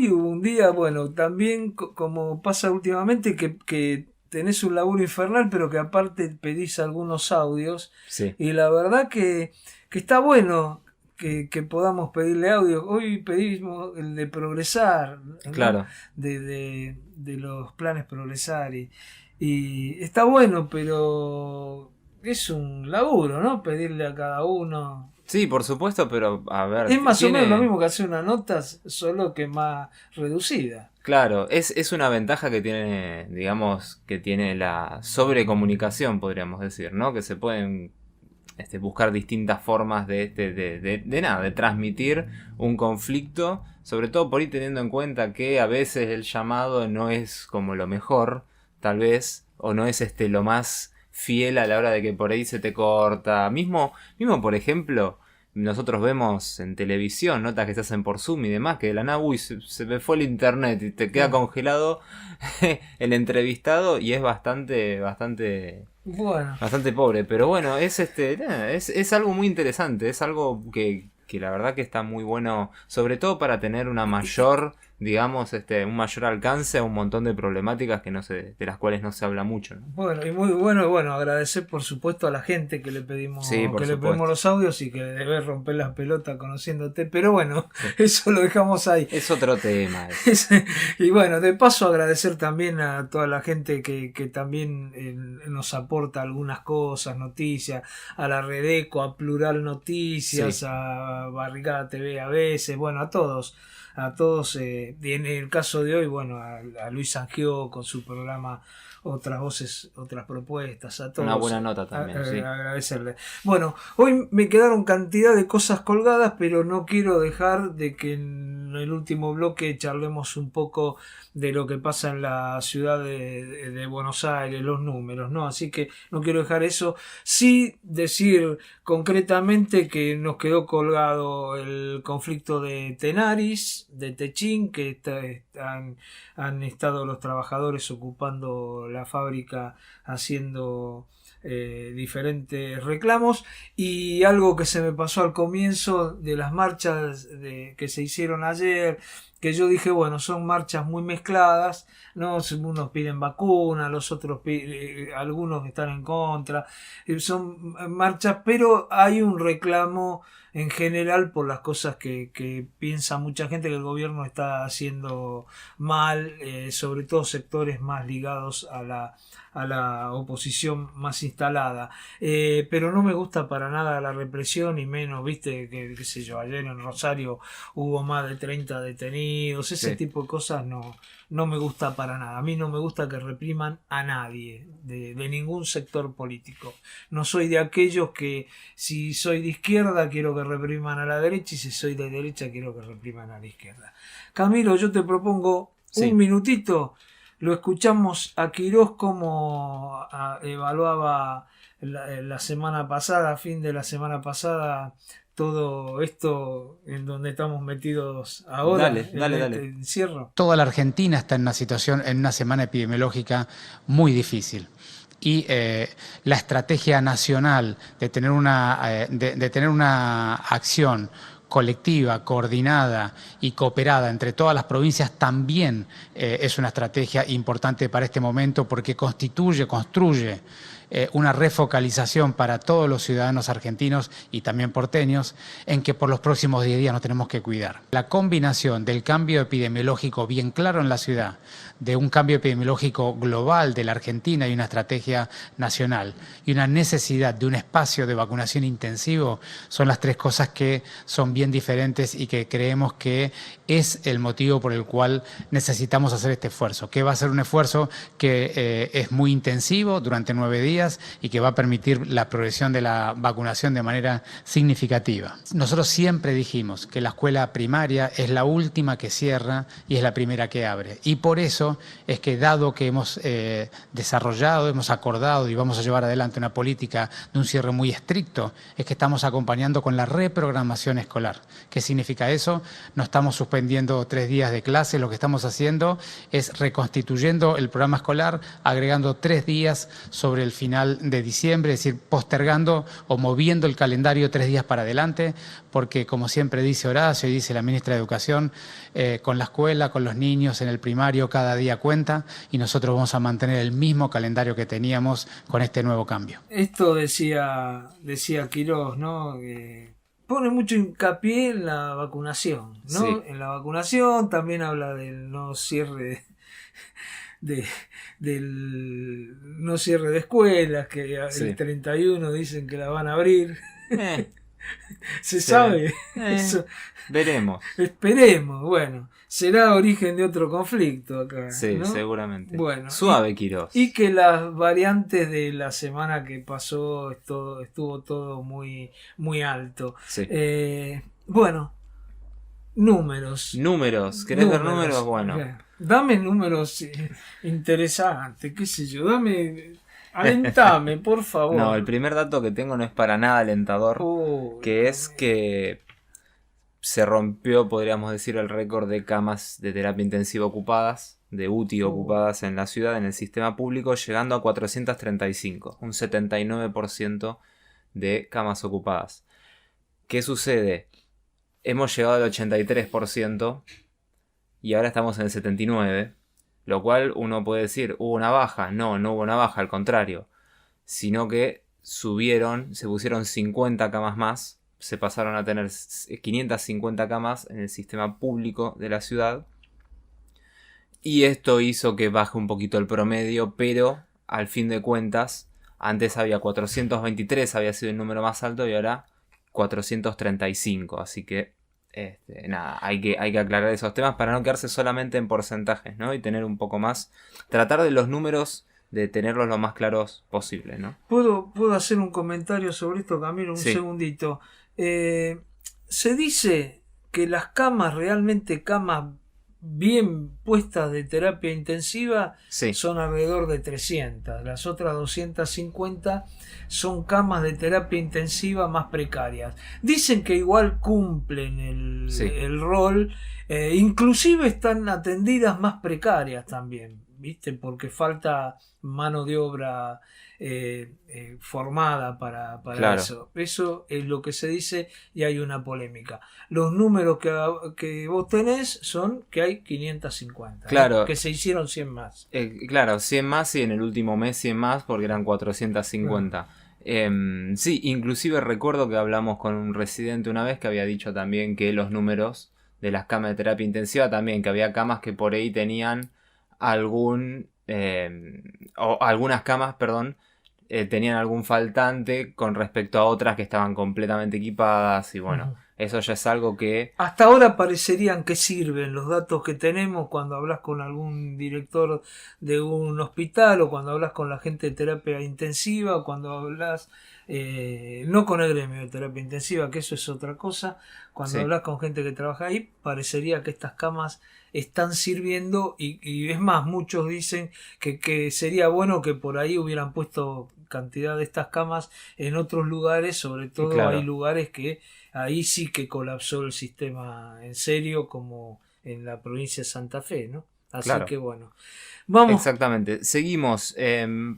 hubo un día, bueno, también como pasa últimamente, que tenés un laburo infernal, pero que aparte pedís algunos audios. Sí. Y la verdad que está bueno que podamos pedirle audios. Hoy pedimos el de Progresar, ¿no? Claro. De los planes Progresar. Y está bueno, pero es un laburo, ¿no? Pedirle a cada uno. Sí, por supuesto, pero a ver. Es más o menos lo mismo que hacer una nota, solo que más reducida. Claro, es una ventaja que tiene, digamos, que tiene la sobrecomunicación, podríamos decir, ¿no? Que se pueden buscar distintas formas de transmitir un conflicto, sobre todo por ir teniendo en cuenta que a veces el llamado no es como lo mejor, tal vez, o no es lo más fiel a la hora de que por ahí se te corta. Mismo por ejemplo, nosotros vemos en televisión notas que se hacen por Zoom y demás, que de la nada, se me fue el internet y te queda congelado el entrevistado y es bastante pobre. Pero bueno, es algo muy interesante, es algo que la verdad que está muy bueno, sobre todo para tener una mayor, digamos, un mayor alcance a un montón de problemáticas de las cuales no se habla mucho, ¿no? Bueno, y muy bueno, agradecer por supuesto a la gente que le pedimos, le pedimos los audios y que debe romper las pelotas conociéndote, pero bueno, eso lo dejamos ahí. Es otro tema. Y bueno, de paso agradecer también a toda la gente que también nos aporta algunas cosas, noticias, a la Redeco, a Plural Noticias, sí, a Barricada TV a veces, bueno, a todos, y en el caso de hoy, bueno, a Luis Sangió con su programa Otras Voces, Otras Propuestas, a todos. Una buena nota también, sí. Agradecerle. Bueno, hoy me quedaron cantidad de cosas colgadas, pero no quiero dejar de que en el último bloque charlemos un poco de lo que pasa en la ciudad de Buenos Aires, los números, ¿no? Así que no quiero dejar eso. Sí decir concretamente que nos quedó colgado el conflicto de Tenaris, de Techín, que han estado los trabajadores ocupando la fábrica haciendo diferentes reclamos. Y algo que se me pasó al comienzo de las marchas que se hicieron ayer, que yo dije, bueno, son marchas muy mezcladas, ¿no? Unos piden vacuna, los otros algunos están en contra, son marchas, pero hay un reclamo en general por las cosas que piensa mucha gente que el gobierno está haciendo mal, sobre todo sectores más ligados a la oposición más instalada, pero no me gusta para nada la represión, y menos, viste, que qué sé yo, ayer en Rosario hubo más de 30 detenidos, ese tipo de cosas no me gusta para nada. A mí no me gusta que repriman a nadie de ningún sector político. No soy de aquellos que, si soy de izquierda, quiero que repriman a la derecha, y si soy de derecha, quiero que repriman a la izquierda. Camilo, yo te propongo un minutito. Lo escuchamos a Quirós como evaluaba la semana pasada, fin de la semana pasada, todo esto en donde estamos metidos ahora. Dale. Encierro. Toda la Argentina está en una semana epidemiológica muy difícil. Y la estrategia nacional de tener una acción colectiva, coordinada y cooperada entre todas las provincias también es una estrategia importante para este momento, porque construye una refocalización para todos los ciudadanos argentinos y también porteños, en que por los próximos 10 días nos tenemos que cuidar. La combinación del cambio epidemiológico bien claro en la ciudad, de un cambio epidemiológico global de la Argentina y una estrategia nacional, y una necesidad de un espacio de vacunación intensivo, son las tres cosas que son bien diferentes y que creemos que es el motivo por el cual necesitamos hacer este esfuerzo, que va a ser un esfuerzo que es muy intensivo durante 9 días, y que va a permitir la progresión de la vacunación de manera significativa. Nosotros siempre dijimos que la escuela primaria es la última que cierra y es la primera que abre, y por eso es que, dado que hemos desarrollado, hemos acordado y vamos a llevar adelante una política de un cierre muy estricto, es que estamos acompañando con la reprogramación escolar. ¿Qué significa eso? No estamos suspendiendo 3 días de clase, lo que estamos haciendo es reconstituyendo el programa escolar, agregando 3 días sobre el final de diciembre, es decir, postergando o moviendo el calendario 3 días para adelante, porque, como siempre dice Horacio y dice la ministra de Educación, con la escuela, con los niños en el primario, cada día cuenta, y nosotros vamos a mantener el mismo calendario que teníamos con este nuevo cambio. Esto decía Quirós, ¿no? Pone mucho hincapié en la vacunación, ¿no? Sí. En la vacunación también habla del no cierre del no cierre de escuelas, que el 31 dicen que la van a abrir. Se sabe. Eso. Veremos. Esperemos. Bueno, será origen de otro conflicto acá. Sí, ¿no? Seguramente. Bueno, suave, Quirós. Y que las variantes de la semana que pasó estuvo todo muy, muy alto. Sí. Bueno, números. ¿Querés ver números? Bueno. Dame números interesantes, qué sé yo, alentame, por favor. No, el primer dato que tengo no es para nada alentador, que es que se rompió, podríamos decir, el récord de camas de terapia intensiva ocupadas, de UTI ocupadas en la ciudad, en el sistema público, llegando a 435, un 79% de camas ocupadas. ¿Qué sucede? Hemos llegado al 83%, y ahora estamos en el 79%, lo cual uno puede decir, ¿hubo una baja? No hubo una baja, al contrario, sino que se pusieron 50 camas más, se pasaron a tener 550 camas en el sistema público de la ciudad, y esto hizo que baje un poquito el promedio, pero al fin de cuentas, antes había 423, había sido el número más alto, y ahora 435, así que nada, hay que aclarar esos temas para no quedarse solamente en porcentajes, ¿no? Y tener un poco más, tratar de los números, de tenerlos lo más claros posible, ¿no? ¿Puedo hacer un comentario sobre esto, Camilo? Un segundito. Se dice que las camas, realmente camas bien puestas de terapia intensiva, son alrededor de 300. Las otras 250 son camas de terapia intensiva más precarias. Dicen que igual cumplen el rol, inclusive están atendidas más precarias también. ¿viste? Porque falta mano de obra formada para Claro. eso. Eso es lo que se dice y hay una polémica. Los números que vos tenés son que hay 550, ¿no? Claro. Que se hicieron 100 más. Claro, 100 más y en el último mes 100 más porque eran 450. Sí, inclusive recuerdo que hablamos con un residente una vez que había dicho también que los números de las camas de terapia intensiva también, que había camas que por ahí tenían o algunas camas, perdón, tenían algún faltante con respecto a otras que estaban completamente equipadas y bueno, eso ya es algo que... Hasta ahora parecerían que sirven los datos que tenemos cuando hablas con algún director de un hospital o cuando hablas con la gente de terapia intensiva o cuando hablas no con el gremio de terapia intensiva, que eso es otra cosa. Cuando Sí. hablas con gente que trabaja ahí, parecería que estas camas están sirviendo y es más, muchos dicen que sería bueno que por ahí hubieran puesto cantidad de estas camas en otros lugares, sobre todo Claro. hay lugares que ahí sí que colapsó el sistema en serio, como en la provincia de Santa Fe, ¿no? Así Claro. que bueno, vamos. Exactamente. Seguimos.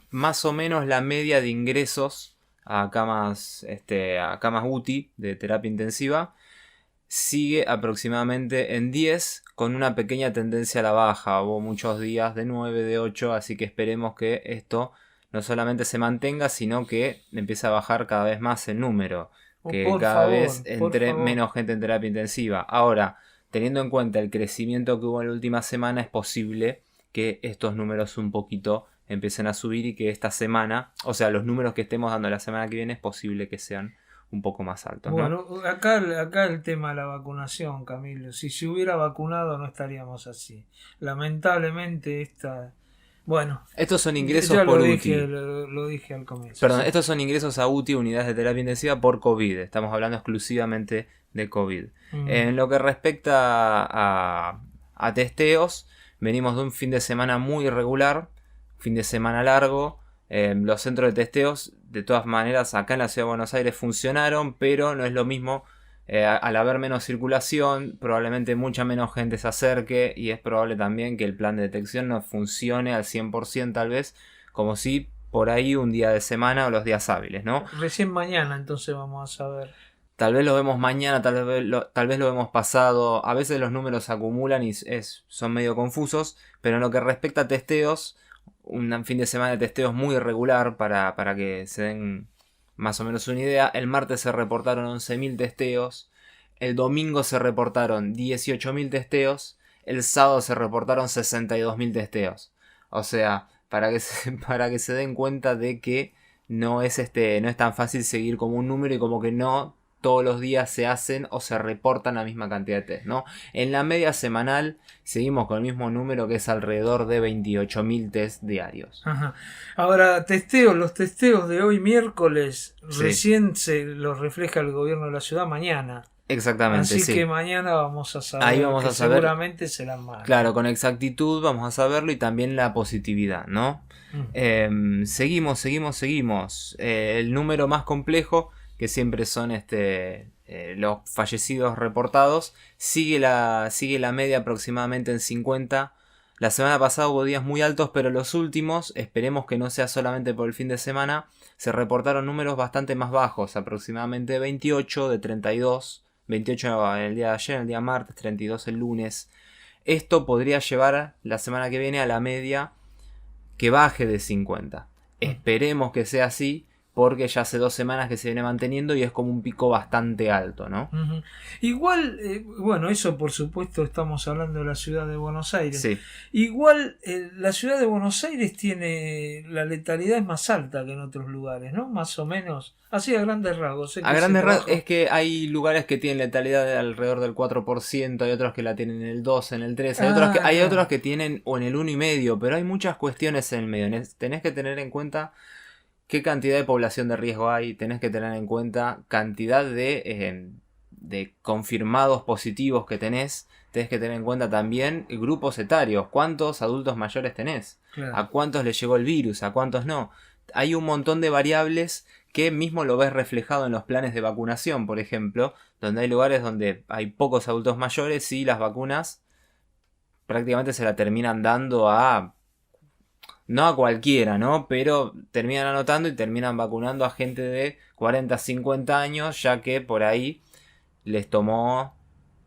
Más o menos la media de ingresos a camas UTI de terapia intensiva sigue aproximadamente en 10 con una pequeña tendencia a la baja. Hubo muchos días de 9, de 8, así que esperemos que esto no solamente se mantenga, sino que empiece a bajar cada vez más el número. Que Por cada favor, vez por entre favor. menos gente en terapia intensiva. Ahora, teniendo en cuenta el crecimiento que hubo en la última semana, es posible que estos números un poquito empiecen a subir y que esta semana, o sea, los números que estemos dando la semana que viene, es posible que sean un poco más altos, ¿no? Bueno, acá el tema de la vacunación, Camilo. Si se hubiera vacunado no estaríamos así. Lamentablemente bueno, Estos son ingresos ya por lo UTI. dije, lo dije al comienzo. Perdón, sí. estos son ingresos a UTI, unidades de terapia intensiva por COVID. Estamos hablando exclusivamente de COVID. En lo que respecta a testeos, venimos de un fin de semana muy irregular, fin de semana largo. Los centros de testeos, de todas maneras, acá en la Ciudad de Buenos Aires funcionaron, pero no es lo mismo. Al haber menos circulación, probablemente mucha menos gente se acerque y es probable también que el plan de detección no funcione al 100% tal vez, como si por ahí un día de semana o los días hábiles, ¿no? Recién mañana entonces vamos a saber. Tal vez lo vemos mañana, tal vez lo vemos pasado. A veces los números se acumulan y son medio confusos, pero en lo que respecta a testeos, un fin de semana de testeos muy irregular para que se den más o menos una idea. El martes se reportaron 11.000 testeos, el domingo se reportaron 18.000 testeos, el sábado se reportaron 62.000 testeos. O sea, para que se den cuenta de que no es tan fácil seguir como un número y como que no todos los días se hacen o se reportan la misma cantidad de test, ¿no? En la media semanal seguimos con el mismo número, que es alrededor de 28.000 test diarios. Ajá. Ahora, los testeos de hoy miércoles, Sí. recién se los refleja el gobierno de la ciudad mañana. Exactamente, Así sí. que mañana vamos a saber. Ahí vamos que a saber. Seguramente serán más. Claro, con exactitud vamos a saberlo y también la positividad, ¿no? Seguimos. El número más complejo, que siempre son los fallecidos reportados, sigue la media aproximadamente en 50. La semana pasada hubo días muy altos, pero los últimos, esperemos que no sea solamente por el fin de semana, se reportaron números bastante más bajos, aproximadamente 28, de 32, 28 el día de ayer, el día martes, 32 el lunes. Esto podría llevar la semana que viene a la media que baje de 50. Esperemos que sea así, porque ya hace 2 semanas que se viene manteniendo y es como un pico bastante alto, ¿no? Ujú. Igual, bueno, eso por supuesto estamos hablando de la ciudad de Buenos Aires. Sí. Igual la ciudad de Buenos Aires tiene la letalidad es más alta que en otros lugares, ¿no? Más o menos. Así a grandes rasgos. A grandes rasgos es que hay lugares que tienen letalidad de alrededor del 4%, hay otros que la tienen en el 2, en el 3, hay otros que tienen o en el 1,5, pero hay muchas cuestiones en el medio. Tenés que tener en cuenta qué cantidad de población de riesgo hay, tenés que tener en cuenta cantidad de confirmados positivos que tenés que tener en cuenta también grupos etarios, cuántos adultos mayores tenés, Claro. a cuántos les llegó el virus, a cuántos no. Hay un montón de variables que mismo lo ves reflejado en los planes de vacunación, por ejemplo, donde hay lugares donde hay pocos adultos mayores y las vacunas prácticamente se la terminan dando a no a cualquiera, ¿no? Pero terminan anotando y terminan vacunando a gente de 40, 50 años, ya que por ahí les tomó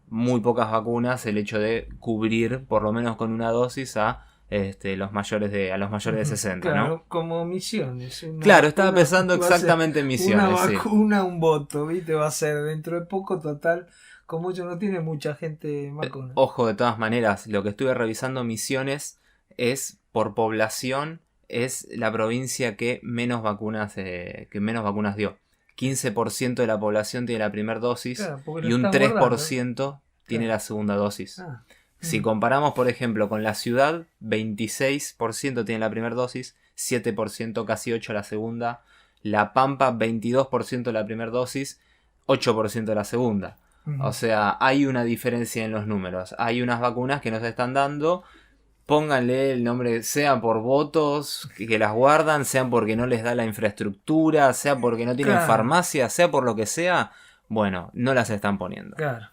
muy pocas vacunas el hecho de cubrir por lo menos con una dosis a los mayores de 60, claro, ¿no? como Misiones. Claro, estaba pensando exactamente en Misiones. Una sí. vacuna, un voto, ¿viste? Va a ser dentro de poco, total. Como ellos no tiene mucha gente vacuna. Ojo, de todas maneras, lo que estuve revisando, Misiones es por población, es la provincia que menos vacunas dio. 15% de la población tiene la primera dosis, Claro, porque y lo un están 3% guardando. tiene Claro. la segunda dosis. Ah, Si comparamos, por ejemplo, con la ciudad, 26% tiene la primera dosis, 7%, casi 8% la segunda. La Pampa, 22% la primera dosis, 8% la segunda. O sea, hay una diferencia en los números. Hay unas vacunas que nos están dando. Pónganle el nombre, sea por votos que las guardan, sea porque no les da la infraestructura, sea porque no tienen Claro. farmacia, sea por lo que sea. Bueno, no las están poniendo. Claro.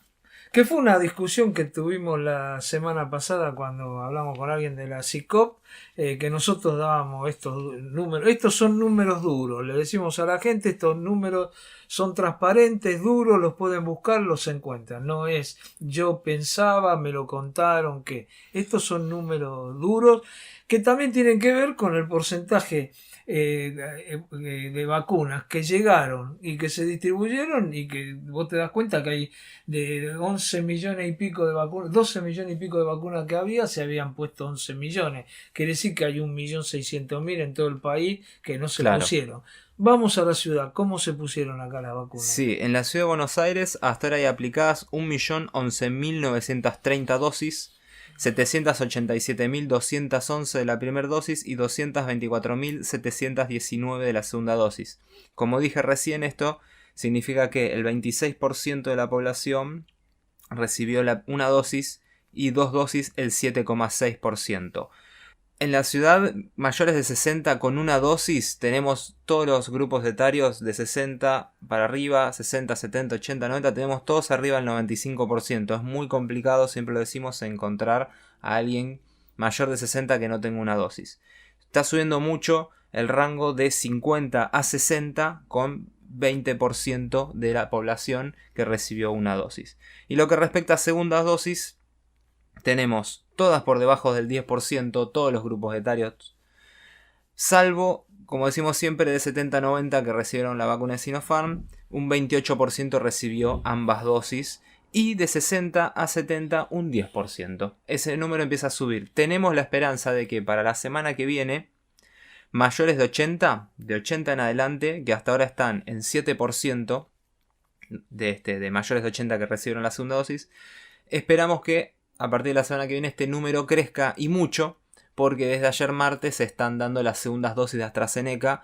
Que fue una discusión que tuvimos la semana pasada cuando hablamos con alguien de la CICOP, que nosotros dábamos estos números. Estos son números duros, le decimos a la gente, estos números son transparentes, duros, los pueden buscar, los encuentran. No es yo pensaba, me lo contaron, que estos son números duros que también tienen que ver con el porcentaje de vacunas que llegaron y que se distribuyeron, y que vos te das cuenta que hay de 11 millones y pico de vacunas, 12 millones y pico de vacunas que había, se habían puesto 11 millones. Quiere decir que hay 1.600.000 en todo el país que no se Claro. pusieron. Vamos a la ciudad, ¿cómo se pusieron acá las vacunas? Sí, en la ciudad de Buenos Aires hasta ahora hay aplicadas 1.011.930 dosis, 787.211 de la primera dosis y 224.719 de la segunda dosis. Como dije recién, esto significa que el 26% de la población recibió una dosis y dos dosis el 7,6%. En la ciudad, mayores de 60 con una dosis, tenemos todos los grupos etarios de 60 para arriba, 60, 70, 80, 90, tenemos todos arriba del 95%. Es muy complicado, siempre lo decimos, encontrar a alguien mayor de 60 que no tenga una dosis. Está subiendo mucho el rango de 50 a 60 con 20% de la población que recibió una dosis. Y lo que respecta a segundas dosis, tenemos todas por debajo del 10%, todos los grupos etarios, salvo, como decimos siempre, de 70 a 90 que recibieron la vacuna de Sinopharm, un 28% recibió ambas dosis, y de 60 a 70 un 10%. Ese número empieza a subir. Tenemos la esperanza de que para la semana que viene, mayores de 80 en adelante, que hasta ahora están en 7% de mayores de 80 que recibieron la segunda dosis, esperamos que a partir de la semana que viene este número crezca, y mucho, porque desde ayer martes se están dando las segundas dosis de AstraZeneca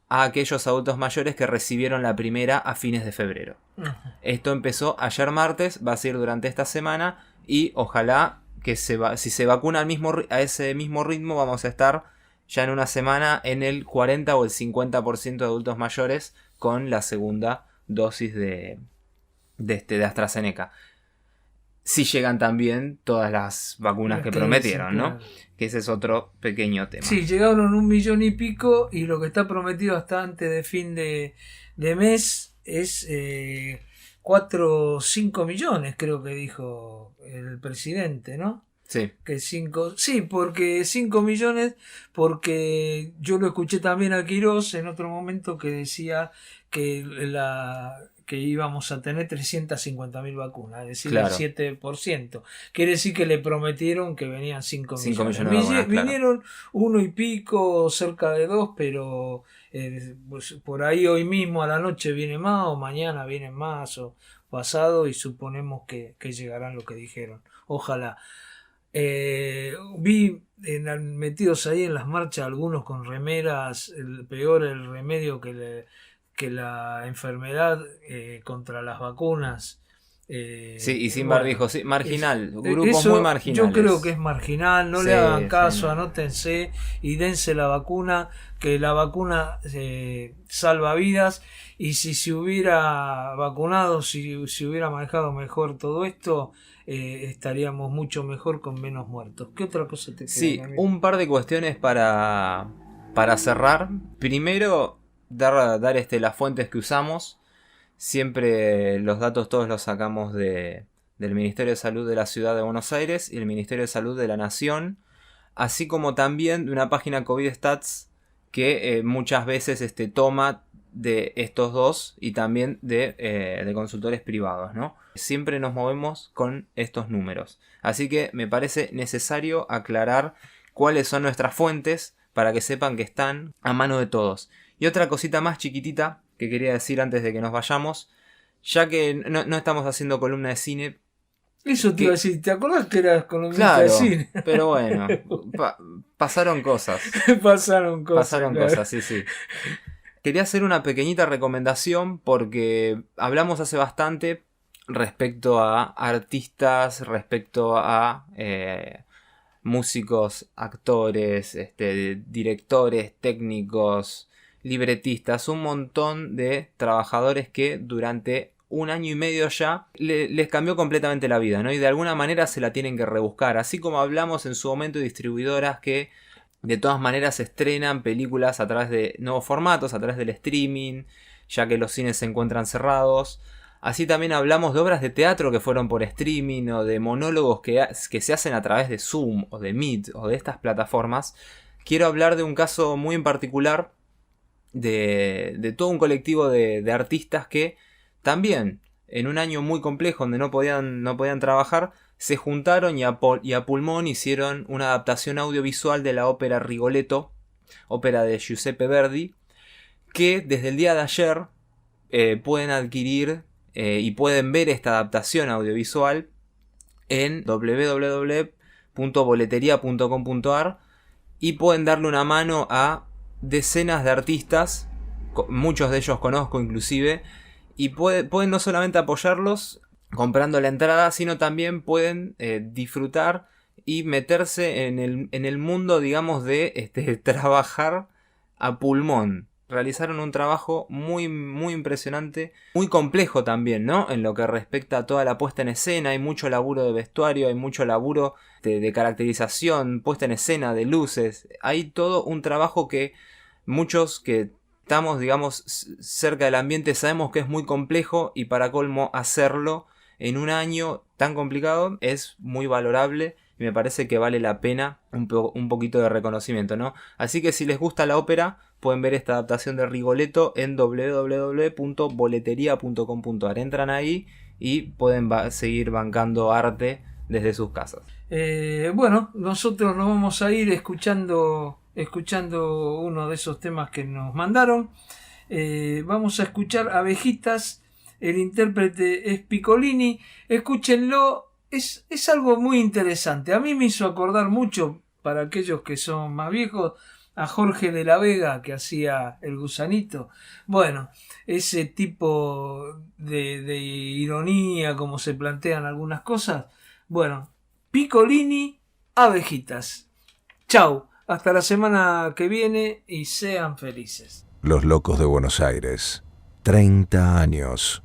a aquellos adultos mayores que recibieron la primera a fines de febrero. Esto empezó ayer martes, va a seguir durante esta semana, y ojalá que si se vacuna a ese mismo ritmo, vamos a estar ya en una semana en el 40 o el 50% de adultos mayores con la segunda dosis de AstraZeneca. Si llegan también todas las vacunas que prometieron, ¿no? Claro. Que ese es otro pequeño tema. Sí, llegaron 1 millón y pico, y lo que está prometido hasta antes de fin de mes es 4 o 5 millones, creo que dijo el presidente, ¿no? Sí. Que 5, sí, porque 5 millones, porque yo lo escuché también a Quirós en otro momento que decía que que íbamos a tener 350.000 vacunas, es decir, Claro. el 7%. Quiere decir que le prometieron que venían 5 5 millones. millones de vacunas, claro. Vinieron 1 y pico, cerca de 2, pero pues, por ahí hoy mismo a la noche viene más, o mañana vienen más, o pasado, y suponemos que llegarán lo que dijeron. Ojalá. Vi metidos ahí en las marchas algunos con remeras, el remedio que la enfermedad contra las vacunas, Sí, y sin bueno, barbijo, sí, marginal, grupos eso muy marginales. Yo creo que es marginal, no Sí, le hagan caso, sí. anótense y dense la vacuna, que la vacuna salva vidas, y si se hubiera vacunado, si se hubiera manejado mejor todo esto, estaríamos mucho mejor con menos muertos. ¿Qué otra cosa te queda, Sí, amigo? un par de cuestiones para cerrar. Primero, dar las fuentes que usamos. Siempre los datos todos los sacamos del Ministerio de Salud de la Ciudad de Buenos Aires y el Ministerio de Salud de la Nación, así como también de una página COVID Stats que muchas veces toma de estos dos y también de consultores privados, ¿no? Siempre nos movemos con estos números. Así que me parece necesario aclarar cuáles son nuestras fuentes para que sepan que están a mano de todos. Y otra cosita más chiquitita que quería decir antes de que nos vayamos, ya que no estamos haciendo columna de cine. Eso te iba a decir, ¿te acordás que eras columnista de cine? Pero bueno, pasaron cosas. Pasaron Pasaron claro. cosas, sí. Quería hacer una pequeñita recomendación porque hablamos hace bastante respecto a artistas, respecto a músicos, actores, directores, técnicos, libretistas, un montón de trabajadores que durante un año y medio ya les cambió completamente la vida, ¿no? Y de alguna manera se la tienen que rebuscar, así como hablamos en su momento de distribuidoras que de todas maneras estrenan películas a través de nuevos formatos, a través del streaming, ya que los cines se encuentran cerrados. Así también hablamos de obras de teatro que fueron por streaming o de monólogos que se hacen a través de Zoom o de Meet o de estas plataformas. Quiero hablar de un caso muy en particular de todo un colectivo de artistas que también en un año muy complejo donde no podían trabajar, se juntaron y a pulmón hicieron una adaptación audiovisual de la ópera Rigoletto, ópera de Giuseppe Verdi, que desde el día de ayer pueden adquirir y pueden ver esta adaptación audiovisual en www.boleteria.com.ar y pueden darle una mano a decenas de artistas, muchos de ellos conozco inclusive, y pueden no solamente apoyarlos comprando la entrada, sino también pueden disfrutar y meterse en el mundo, digamos, de trabajar a pulmón. Realizaron un trabajo muy, muy impresionante, muy complejo también, ¿no? En lo que respecta a toda la puesta en escena, hay mucho laburo de vestuario, hay mucho laburo de caracterización, puesta en escena, de luces, hay todo un trabajo que muchos que estamos, digamos, cerca del ambiente sabemos que es muy complejo y para colmo hacerlo en un año tan complicado es muy valorable y me parece que vale la pena un poquito de reconocimiento, ¿no? Así que si les gusta la ópera pueden ver esta adaptación de Rigoletto en www.boleteria.com.ar. Entran ahí y pueden seguir bancando arte desde sus casas. Bueno, nosotros nos vamos a ir escuchando uno de esos temas que nos mandaron. Vamos a escuchar Abejitas, el intérprete es Piccolini. Escúchenlo, es algo muy interesante. A mí me hizo acordar mucho, para aquellos que son más viejos, a Jorge de la Vega, que hacía El Gusanito. Bueno, ese tipo de ironía, como se plantean algunas cosas. Bueno, Piccolini, Abejitas. Chau. Hasta la semana que viene y sean felices. Los Locos de Buenos Aires. 30 años.